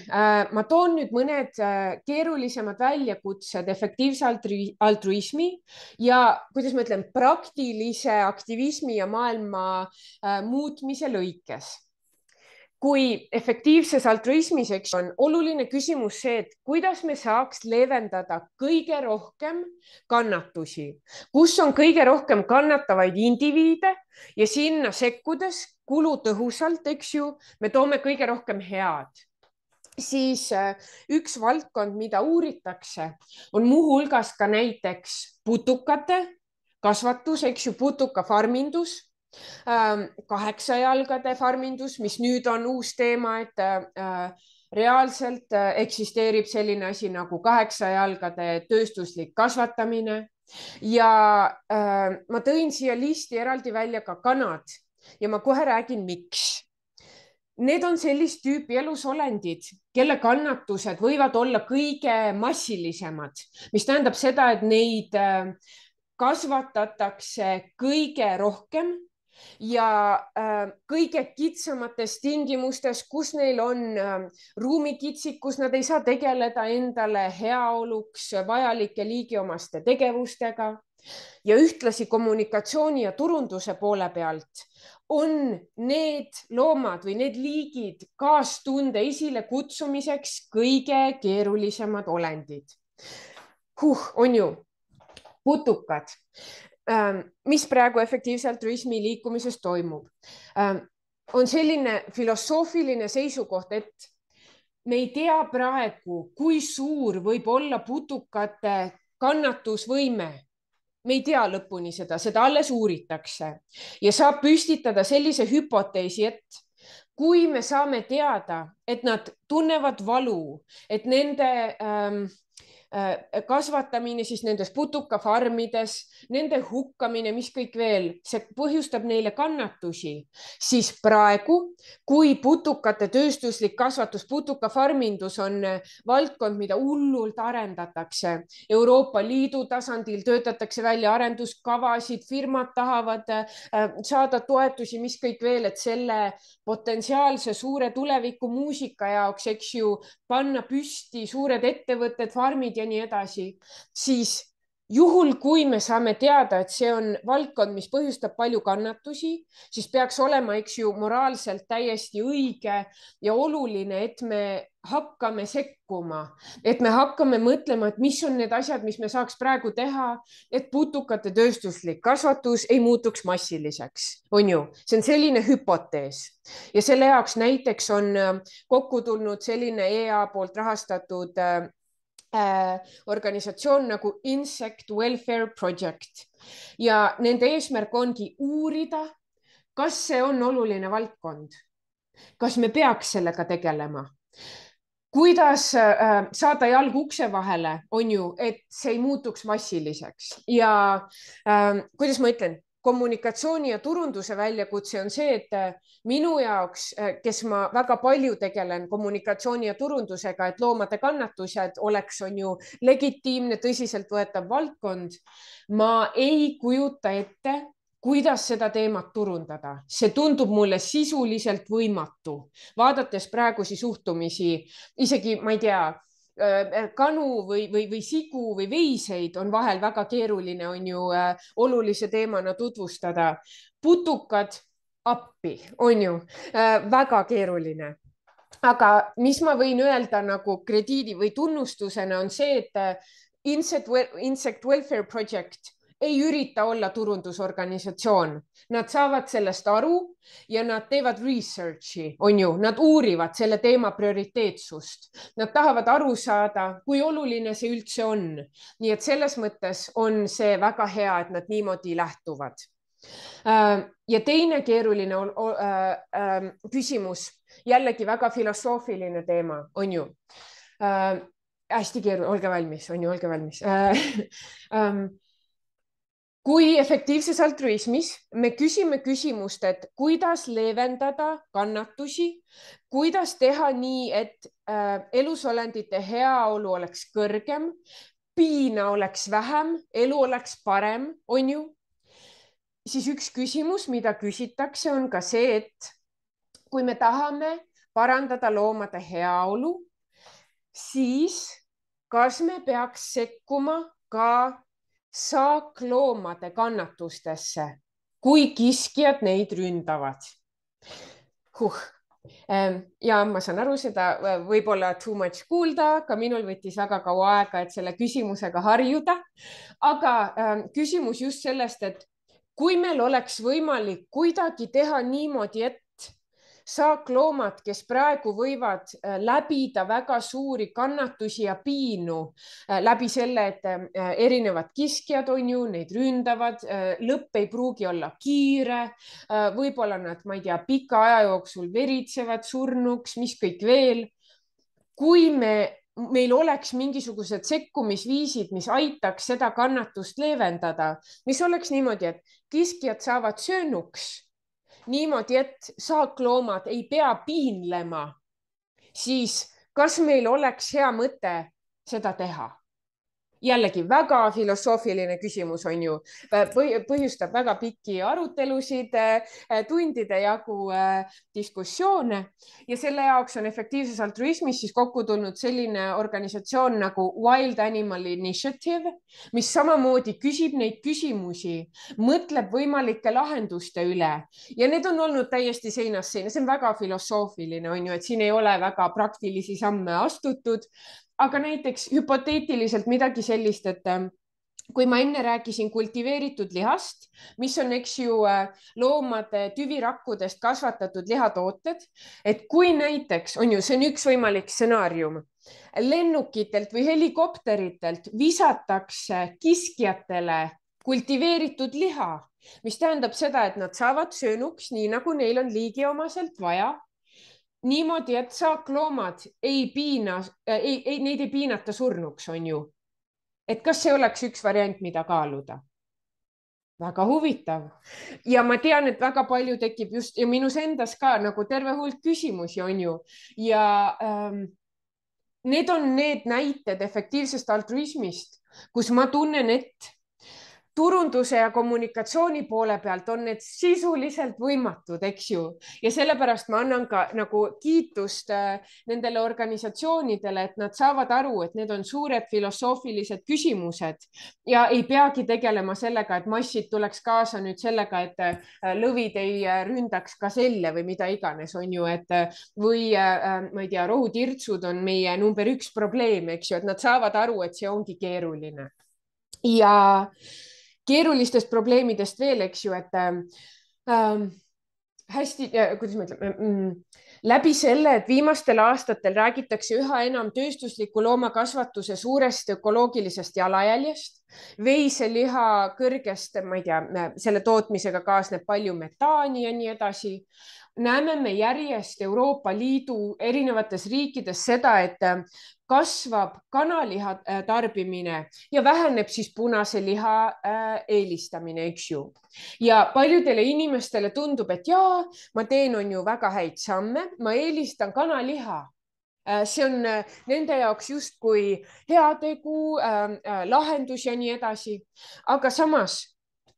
ma toon nüüd mõned keerulisemad väljakutsed efektiivse altruismi ja, kuidas ma ütlen, praktilise aktivismi ja maailma muutmise lõikes. Kui efektiivses altruismis, eks, on oluline küsimus see, et kuidas me saaks leevendada kõige rohkem kannatusi, kus on kõige rohkem kannatavaid indiviide ja sinna sekkudes kulutõhusalt, eks ju, me toome kõige rohkem head. Siis üks valdkond, mida uuritakse, on muuhulgas ka näiteks putukate kasvatus, eks ju, putukafarmindus, 8 jalgade farmindus, mis nüüd on uus teema, et reaalselt eksisteerib selline asi nagu 8 jalgade tööstuslik kasvatamine. Ja ma tõin siia listi eraldi välja ka kanad ja ma kohe räägin, miks. Need on sellist tüüpi elusolendid, kelle kannatused võivad olla kõige massilisemad, mis tähendab seda, et neid kasvatatakse kõige rohkem ja kõige kitsamates tingimustes, kus neil on ruumikitsik, kus nad ei saa tegeleda endale heaoluks vajalike liigiomaste tegevustega. Ja ühtlasi kommunikatsiooni ja turunduse poole pealt on need loomad või need liigid kaastunde esile kutsumiseks kõige keerulisemad olendid. On ju, putukad. Mis praegu efektiivse altruismi liikumises toimub? On selline filosoofiline seisukoht, et me ei tea praegu, kui suur võib olla putukate kannatusvõime. Me ei tea lõpuni seda alles uuritakse ja saab püstitada sellise hüpoteesi, et kui me saame teada, et nad tunnevad valu, et nende kasvatamine siis nendes putukafarmides, nende hukkamine, mis kõik veel, see põhjustab neile kannatusi, siis praegu, kui putukate tööstuslik kasvatus, putukafarmindus on valdkond, mida hullult arendatakse. Euroopa Liidu tasandil töötatakse välja arenduskavasid, firmad tahavad saada toetusi, mis kõik veel, et selle potentsiaalse suure tuleviku muusika jaoks, eks ju, panna püsti suured ettevõtted, farmid ja nii edasi, siis juhul, kui me saame teada, et see on valdkond, mis põhjustab palju kannatusi, siis peaks olema, eks ju, moraalselt täiesti õige ja oluline, et me hakkame sekkuma, et me hakkame mõtlema, et mis on need asjad, mis me saaks praegu teha, et putukate tööstuslik kasvatus ei muutuks massiliseks, on ju, see on selline hüpotees ja selle jaoks näiteks on kokku tulnud selline EA poolt rahastatud organisatsioon nagu Insect Welfare Project ja nende eesmärk ongi uurida, kas see on oluline valdkond, kas me peaks sellega tegelema, kuidas saada jalg ukse vahele, on ju, et see ei muutuks massiliseks ja kuidas ma ütlen, kommunikatsiooni ja turunduse väljakutse on see, et minu jaoks, kes ma väga palju tegelen kommunikatsiooni ja turundusega, et loomade kannatused oleks, on ju, legitiimne, tõsiseltvõetav valdkond. Ma ei kujuta ette, kuidas seda teemat turundada. See tundub mulle sisuliselt võimatu. Vaadates praegusi suhtumisi, isegi, ma ei tea, kanu või sigu või veiseid on vahel väga keeruline, on ju, olulise teemana tutvustada. Putukad appi, on ju, väga keeruline. Aga mis ma võin öelda nagu krediidi või tunnustusena on see, et Insect Welfare Project ei ürita olla turundusorganisatsioon. Nad saavad sellest aru ja nad teevad research'i, on ju, nad uurivad selle teema prioriteetsust. Nad tahavad aru saada, kui oluline see üldse on. Nii et selles mõttes on see väga hea, et nad niimoodi lähtuvad. Ja teine keeruline küsimus, jällegi väga filosoofiline teema, on ju. Hästi keeruline, olge valmis, on ju, olge valmis. Kui efektiivses altruismis me küsime küsimust, et kuidas leevendada kannatusi, kuidas teha nii, et elusolendite heaolu oleks kõrgem, piina oleks vähem, elu oleks parem, on ju, siis üks küsimus, mida küsitakse, on ka see, et kui me tahame parandada loomade heaolu, siis kas me peaks sekkuma ka saakloomade kannatustesse, kui kiskjad neid ründavad. Ja ma saan aru, seda võib-olla too much kuulda, ka minul võttis väga kaua aega, et selle küsimusega harjuda. Aga küsimus just sellest, et kui meil oleks võimalik kuidagi teha niimoodi, et saakloomad, kes praegu võivad läbida väga suuri kannatusi ja piinu läbi selle, et erinevad kiskjad, on ju, neid ründavad, lõpp ei pruugi olla kiire, võib-olla nad, ma ei tea, pika aja jooksul veritsevad surnuks, mis kõik veel. Kui meil oleks mingisugused sekkumisviisid, mis aitaks seda kannatust leevendada, mis oleks niimoodi, et kiskjad saavad söönuks, niimoodi, et saakloomad ei pea piinlema, siis kas meil oleks hea mõte seda teha? Jällegi väga filosoofiline küsimus, on ju, põhjustab väga pikki arutelusid, tundide jagu diskussioone ja selle jaoks on efektiivses altruismis siis kokku tulnud selline organisatsioon nagu Wild Animal Initiative, mis samamoodi küsib neid küsimusi, mõtleb võimalike lahenduste üle ja need on olnud täiesti seinast seina, see on väga filosoofiline, on ju, et siin ei ole väga praktilisi samme astutud. Aga näiteks hüpoteetiliselt midagi sellist, et kui ma enne rääkisin kultiveeritud lihast, mis on, eks ju, loomade tüvirakkudest kasvatatud lihatooted, et kui näiteks on ju, see on üks võimalik stsenaarium, lennukitelt või helikopteritelt visatakse kiskjatele kultiveeritud liha, mis tähendab seda, et nad saavad söönuks nii, nagu neil on liigiomaselt vaja. Niimoodi, et saakloomad neid ei piinata surnuks, on ju. et kas see oleks üks variant, mida kaaluda? Väga huvitav ja ma tean, et väga palju tekib just ja minus endas ka nagu terve hulk küsimusi on ju ja need on need näited efektiivsest altruismist, kus ma tunnen, et turunduse ja kommunikatsiooni poole pealt on need sisuliselt võimatud, eks ju. Ja sellepärast ma annan ka nagu kiitust nendele organisatsioonidele, et nad saavad aru, et need on suured filosoofilised küsimused ja ei peagi tegelema sellega, et massid tuleks kaasa nüüd sellega, et lõvid ei ründaks gaselle või mida iganes, on ju, et või ma ei tea, rohutirtsud on meie number üks probleem, eks ju, et nad saavad aru, et see ongi keeruline. Ja keerulistest probleemidest veel, eks ju, et hästi, kuidas ma ütlen, läbi selle, et viimastel aastatel räägitakse üha enam tööstusliku loomakasvatuse suurest ökoloogilisest jalajäljest, veiseliha kõrgest, ma ei tea, selle tootmisega kaasneb palju metaani ja nii edasi. Näeme me järjest Euroopa Liidu erinevates riikides seda, et kasvab kanaliha tarbimine ja väheneb siis punase liha eelistamine, eks ju. Ja paljudele inimestele tundub, et jaa, ma teen on ju väga häid samme, ma eelistan kanaliha. See on nende jaoks justkui heategu, lahendus ja nii edasi. Aga samas,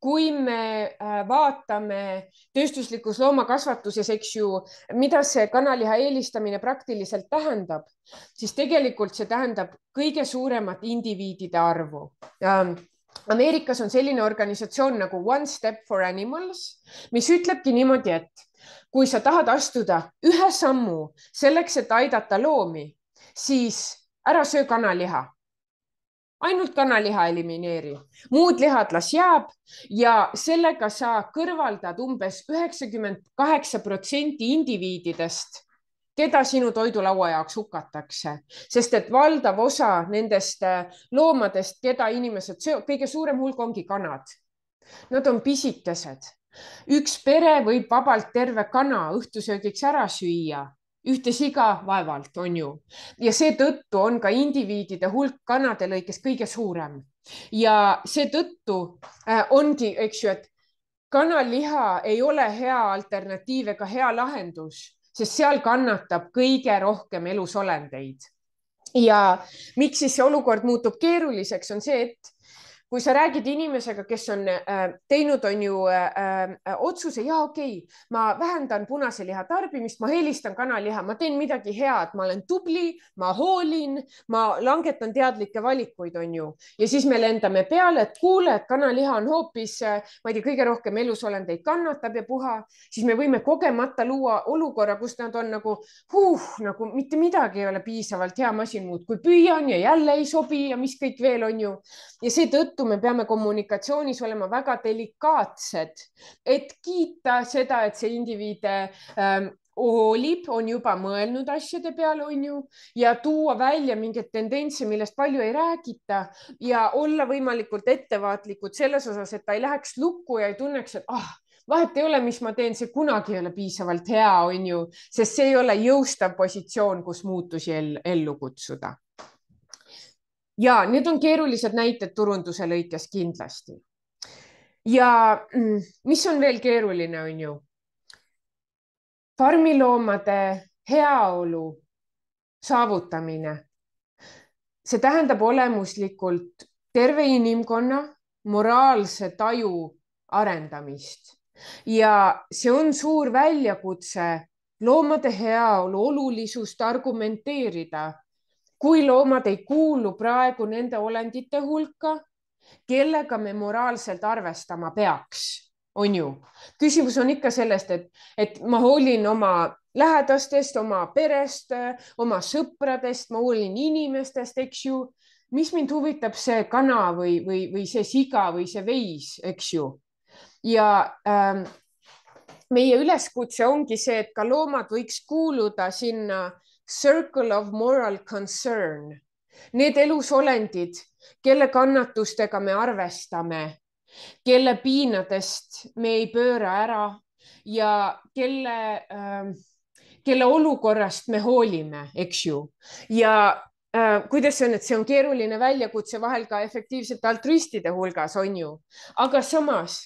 kui me vaatame tööstuslikus loomakasvatuses, eks ju, mida see kanaliha eelistamine praktiliselt tähendab, siis tegelikult see tähendab kõige suuremat indiviidide arvu. Ameerikas on selline organisatsioon nagu One Step for Animals, mis ütlebki niimoodi, et kui sa tahad astuda ühe sammu selleks, et aidata loomi, siis ära söö kanaliha. Ainult kanaliha elimineeri, muud lihad las jääb ja sellega sa kõrvaldad umbes 98% indiviididest, keda sinu toidulaua jaoks hukatakse, sest et valdav osa nendest loomadest, keda inimesed söövad, kõige suurem hulk ongi kanad. Nad on pisikesed. Üks pere võib vabalt terve kana õhtusöögiks ära süüa. Ühte siga vaevalt on ju ja seetõttu on ka indiviidide hulk kanade lõikes kõige suurem ja seetõttu ongi, eks ju, et kanaliha ei ole hea alternatiiv ega hea lahendus, sest seal kannatab kõige rohkem elusolendeid. Ja miks siis see olukord muutub keeruliseks, on see, et kui sa räägid inimesega, kes on teinud, on ju otsuse, ja okei, ma vähendan punase liha tarbimist, ma eelistan kanaliha, ma teen midagi head, ma olen tubli, ma hoolin, ma langetan teadlikke valikuid, on ju. Ja siis me lendame peale, et kuule, et kanaliha on hoopis, ma ei tea, kõige rohkem elusolendeid kannatab ja puha, siis me võime kogemata luua olukorra, kus nad on nagu mitte midagi ei ole piisavalt hea, masin muudkui püüan ja jälle ei sobi ja mis kõik veel on ju. Ja seetõttu me peame kommunikatsioonis olema väga delikaatsed, et kiita seda, et see indiviid hoolib, on juba mõelnud asjade peale, on ju, ja tuua välja mingeid tendentse, millest palju ei räägita ja olla võimalikult ettevaatlikud selles osas, et ta ei läheks lukku ja ei tunneks, et vahet ei ole, mis ma teen, see kunagi ei ole piisavalt hea, on ju, sest see ei ole jõustav positsioon, kus muutusi ellu kutsuda. Ja need on keerulised näited turunduse lõikes kindlasti. Ja mis on veel keeruline, on ju? Farmiloomade heaolu saavutamine. See tähendab olemuslikult terve inimkonna moraalse taju arendamist. Ja see on suur väljakutse loomade heaolu olulisust argumenteerida, kui loomad ei kuulu praegu nende olendite hulka, kellega me moraalselt arvestama peaks, on ju. Küsimus on ikka sellest, et ma hoolin oma lähedastest, oma perest, oma sõpradest, ma hoolin inimestest, eks ju. Mis mind huvitab see kana või see siga või see veis, eks ju. Ja meie üleskutse ongi see, et ka loomad võiks kuuluda sinna circle of moral concern. Need elusolendid, kelle kannatustega me arvestame, kelle piinadest me ei pööra ära ja kelle olukorrast me hoolime, eks ju. Ja kuidas see on, et see on keeruline väljakutse vahel ka efektiivsete altruistide hulgas, on ju, aga samas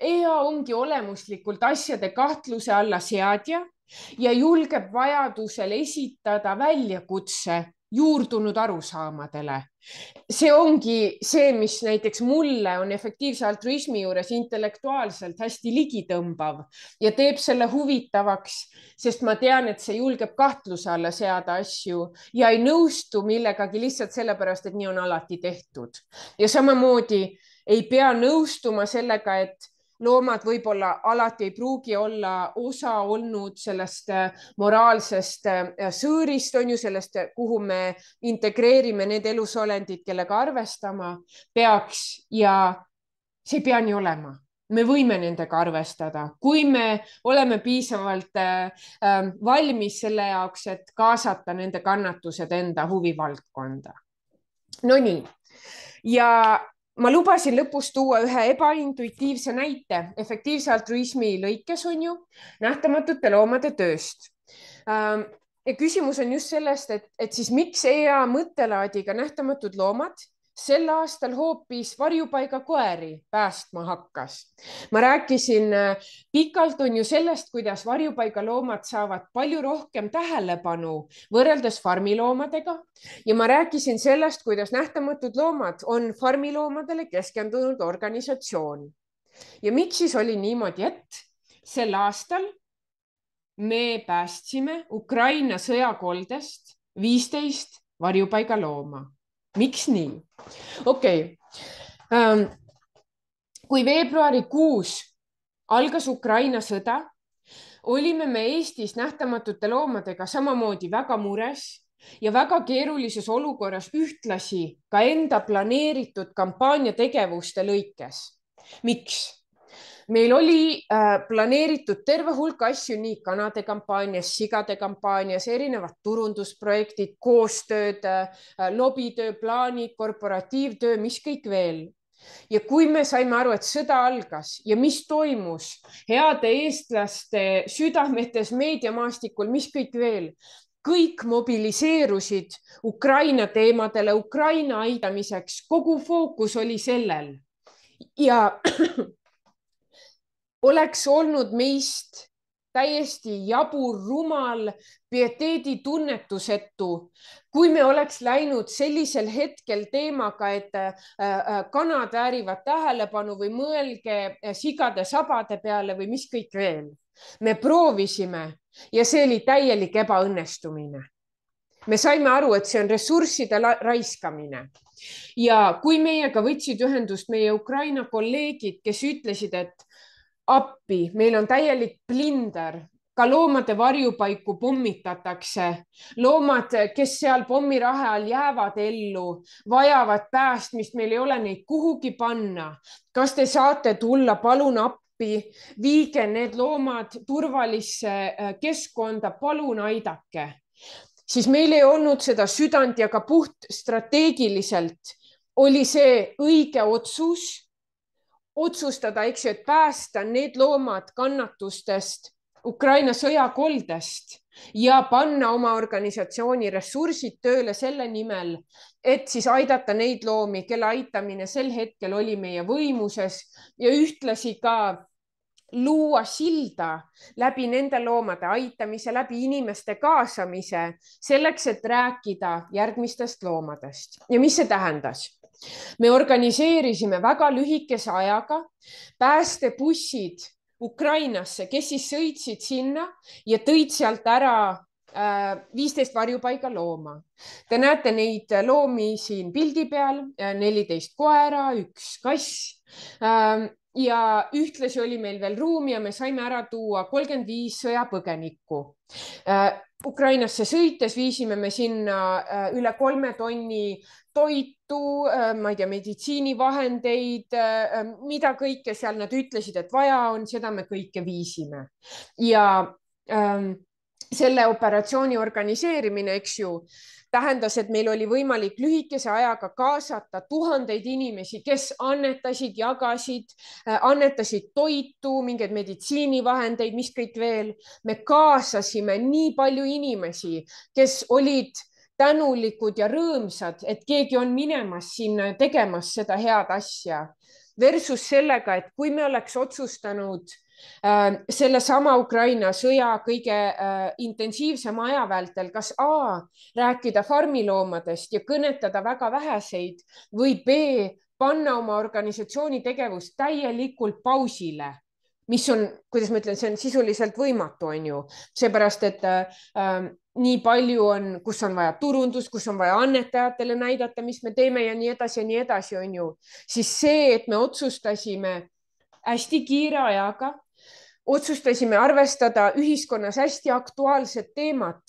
EA ongi olemuslikult asjade kahtluse alla seadja ja julgeb vajadusel esitada väljakutse juurdunud arusaamadele. See ongi see, mis näiteks mulle on efektiivse altruismi juures intellektuaalselt hästi ligitõmbav ja teeb selle huvitavaks, sest ma tean, et see julgeb kahtluse alla seada asju ja ei nõustu millegagi lihtsalt sellepärast, et nii on alati tehtud. Ja samamoodi ei pea nõustuma sellega, et loomad võib-olla alati ei pruugi olla osa olnud sellest moraalsest sõõrist, on ju, sellest, kuhu me integreerime need elusolendid, kellega arvestama peaks ja see ei pea nii olema. Me võime nendega arvestada, kui me oleme piisavalt valmis selle jaoks, et kaasata nende kannatused enda huvivaldkonda. No nii. Ja ma lubasin lõpus tuua ühe ebaintuitiivse näite efektiivse altruismi lõikes, on ju, nähtamatute loomade tööst. Ja küsimus on just sellest, et siis miks EA mõttelaadiga nähtamatud loomad sel aastal hoopis varjupaiga koeri päästma hakkas. Ma rääkisin pikalt on ju sellest, kuidas varjupaiga loomad saavad palju rohkem tähelepanu võrreldes farmiloomadega ja ma rääkisin sellest, kuidas nähtamatud loomad on farmiloomadele keskendunud organisatsioon. Ja miks siis oli niimoodi, et sel aastal me päästsime Ukraina sõjakoldest 15 varjupaiga looma. Miks nii? Okei. Kui veebruarikuus algas Ukraina sõda, olime me Eestis nähtamatute loomadega samamoodi väga mures ja väga keerulises olukorras ühtlasi ka enda planeeritud kampaaniategevuste lõikes. Miks? Meil oli planeeritud terve hulk asju nii kanade kampaanias, sigade kampaanias, erinevad turundusprojektid, koostööd, lobitöö, plaanid, korporatiivtöö, mis kõik veel. Ja kui me saime aru, et sõda algas ja mis toimus heade eestlaste südametes, meediamaastikul, mis kõik veel, kõik mobiliseerusid Ukraina teemadele, Ukraina aidamiseks, kogu fookus oli sellel. Ja oleks olnud meist täiesti jabur, rumal, pieteeditunnetusetu, kui me oleks läinud sellisel hetkel teemaga, et kanad väärivad tähelepanu või mõelge sigade sabade peale või mis kõik veel. Me proovisime ja see oli täielik ebaõnnestumine. Me saime aru, et see on ressursside raiskamine. Ja kui meiega võtsid ühendust meie Ukraina kolleegid, kes ütlesid, et appi, meil on täielik blinder, ka loomade varjupaiku pommitatakse. Loomad, kes seal pommirahe all jäävad ellu, vajavad päästmist, meil ei ole neid kuhugi panna. Kas te saate tulla, palun appi, viige need loomad turvalisse keskkonda, palun aidake. Siis meil ei olnud seda südant ja ka puht strateegiliselt oli see õige otsustada, eks ju, et päästa need loomad kannatustest Ukraina sõjakoldest ja panna oma organisatsiooni ressursid tööle selle nimel, et siis aidata neid loomi, kelle aitamine sel hetkel oli meie võimuses ja ühtlasi ka luua silda läbi nende loomade aitamise, läbi inimeste kaasamise selleks, et rääkida järgmistest loomadest. Ja mis see tähendas? Me organiseerisime väga lühikese ajaga päästebussid Ukrainasse, kes siis sõitsid sinna ja tõid sealt ära 15 varjupaiga looma. Te näete neid loomi siin pildi peal, 14 koera, 1 kass ja ühtlasi oli meil veel ruumi ja me saime ära tuua 35 sõjapõgenikku. Ukrainasse sõites viisime me sinna üle 3 tonni toitu, ma ei tea, meditsiinivahendeid, mida kõike seal nad ütlesid, et vaja on, seda me kõike viisime. Ja selle operatsiooni organiseerimine, eks ju, tähendas, et meil oli võimalik lühikese ajaga kaasata tuhandeid inimesi, kes annetasid, jagasid, annetasid toitu, mingeid meditsiinivahendeid, mis kõik veel. Me kaasasime nii palju inimesi, kes olid tänulikud ja rõõmsad, et keegi on minemas sinna tegemas seda head asja. Versus sellega, et kui me oleks otsustanud sellesama Ukraina sõja kõige intensiivsema aja vältel, kas A, rääkida farmiloomadest ja kõnetada väga väheseid või B, panna oma organisatsiooni tegevust täielikult pausile, mis on, kuidas ma ütlen, see on sisuliselt võimatu, on ju, seepärast et nii palju on, kus on vaja turundus, kus on vaja annetajatele näidata, mis me teeme ja nii edasi, on ju, siis see, et me otsustasime hästi kiire ajaga, otsustasime arvestada ühiskonnas hästi aktuaalset teemat,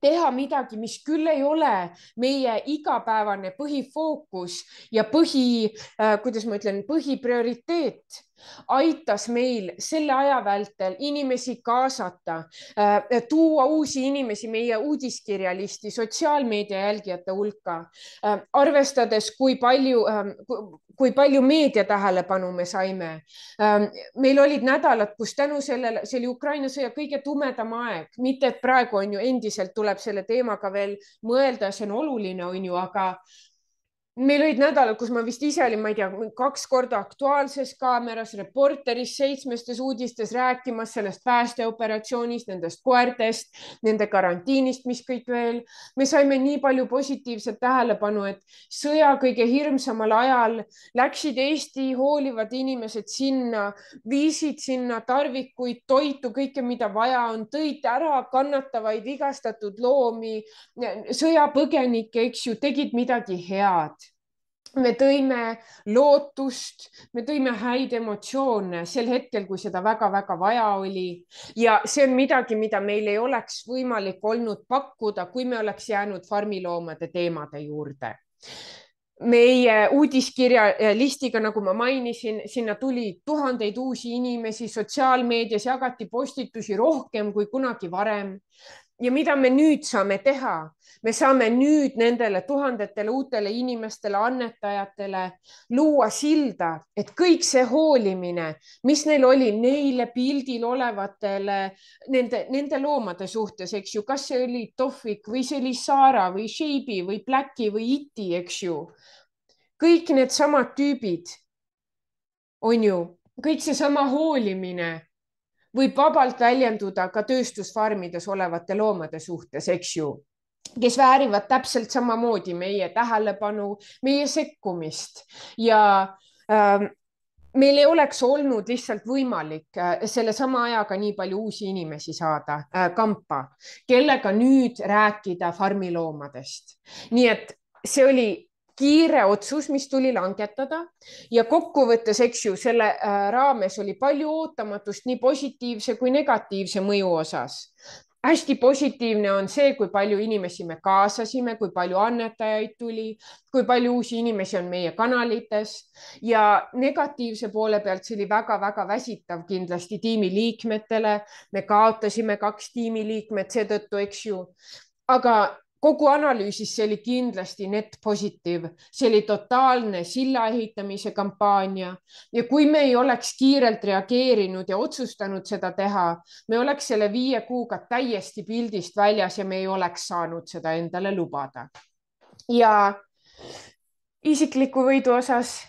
teha midagi, mis küll ei ole meie igapäevane põhifookus ja kuidas ma ütlen, põhiprioriteet, aitas meil selle aja vältel inimesi kaasata, tuua uusi inimesi meie uudiskirjalisti, sotsiaalmeedia jälgijate hulka, arvestades, kui palju meedia tähelepanu me saime. Meil olid nädalad, kus tänu sellele, see oli Ukraina sõja kõige tumedam aeg, mitte et praegu on ju endiselt tuleb selle teemaga veel mõelda, see on oluline, on ju, aga meil olid nädalad, kus ma vist ise olin, ma ei tea, 2 korda Aktuaalses Kaameras, Reporteris, 7 uudistes rääkimas sellest päästeoperatsioonist, nendest koertest, nende karantiinist, mis kõik veel. Me saime nii palju positiivset tähelepanu, et sõja kõige hirmsamal ajal läksid Eesti hoolivad inimesed sinna, viisid sinna tarvikuid, toitu, kõike, mida vaja on, tõid ära kannatavaid, vigastatud loomi, sõjapõgenikke, eks ju, tegid midagi head. Me tõime lootust, me tõime häid emotsioone sel hetkel, kui seda väga-väga vaja oli. Ja see on midagi, mida meil ei oleks võimalik olnud pakkuda, kui me oleks jäänud farmiloomade teemade juurde. Meie uudiskirja listiga, nagu ma mainisin, sinna tuli tuhandeid uusi inimesi, sotsiaalmeedias jagati postitusi rohkem kui kunagi varem. Ja mida me nüüd saame teha? Me saame nüüd nendele tuhandetele uutele inimestele, annetajatele luua silda, et kõik see hoolimine, mis neil oli neile pildil olevatele nende loomade suhtes, eks ju, kas see oli Tohvik või see oli Saara või Sheibi või Blacki või Iti, eks ju. Kõik need samad tüübid on ju, kõik seesama hoolimine võib vabalt väljenduda ka tööstusfarmides olevate loomade suhtes, eks ju, kes väärivad täpselt samamoodi meie tähelepanu, meie sekkumist ja meil ei oleks olnud lihtsalt võimalik selle sama ajaga nii palju uusi inimesi saada kampa, kellega nüüd rääkida farmiloomadest. Nii et see oli kiire otsus, mis tuli langetada ja kokkuvõttes, eks ju, selle raames oli palju ootamatust nii positiivse kui negatiivse mõju osas. Hästi positiivne on see, kui palju inimesi me kaasasime, kui palju annetajaid tuli, kui palju uusi inimesi on meie kanalites ja negatiivse poole pealt see oli väga-väga väsitav kindlasti tiimi liikmetele. Me kaotasime 2 tiimi liikmed seetõttu, eks ju, aga kogu analüüsis see oli kindlasti net positiiv, see oli totaalne silla ehitamise kampaania ja kui me ei oleks kiirelt reageerinud ja otsustanud seda teha, me oleks selle 5 kuuga täiesti pildist väljas ja me ei oleks saanud seda endale lubada. Ja isikliku võidu osas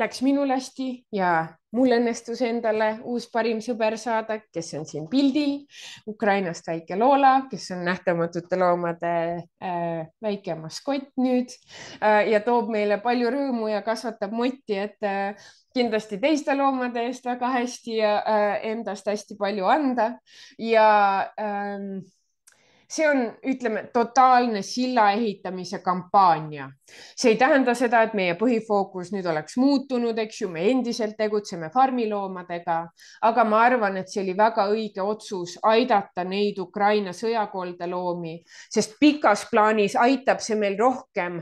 läks minul hästi ja mul õnnestus endale uus parim sõber saada, kes on siin pildil, Ukrainast väike Loola, kes on nähtamatute loomade väike maskott nüüd ja toob meile palju rõõmu ja kasvatab motti, et kindlasti teiste loomade eest väga hästi ja endast hästi palju anda ja see on, ütleme, totaalne silla ehitamise kampaania. See ei tähenda seda, et meie põhifookus nüüd oleks muutunud, eks ju, me endiselt tegutseme farmiloomadega, aga ma arvan, et see oli väga õige otsus aidata neid Ukraina sõjakoldeloomi, sest pikas plaanis aitab see meil rohkem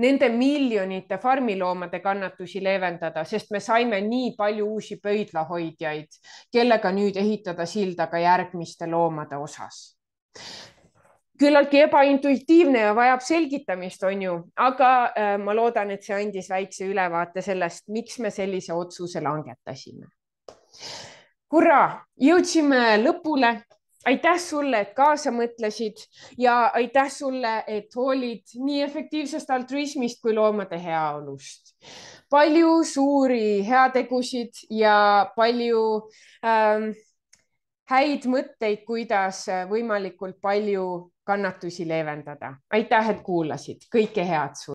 nende miljonite farmiloomade kannatusi leevendada, sest me saime nii palju uusi pöidlahoidjaid, kellega nüüd ehitada silda ka järgmiste loomade osas. Küllaltki ebaintuitiivne ja vajab selgitamist, on ju, aga ma loodan, et see andis väikse ülevaate sellest, miks me sellise otsuse langetasime. Hurraa, jõudsime lõpule aitäh sulle, et kaasa mõtlesid ja aitäh sulle, et hoolid nii efektiivsest altruismist kui loomade heaolust. Palju suuri heategusid ja palju häid mõtteid, kuidas võimalikult palju kannatusi leevendada. aitäh, et kuulasid, kõike head sulle.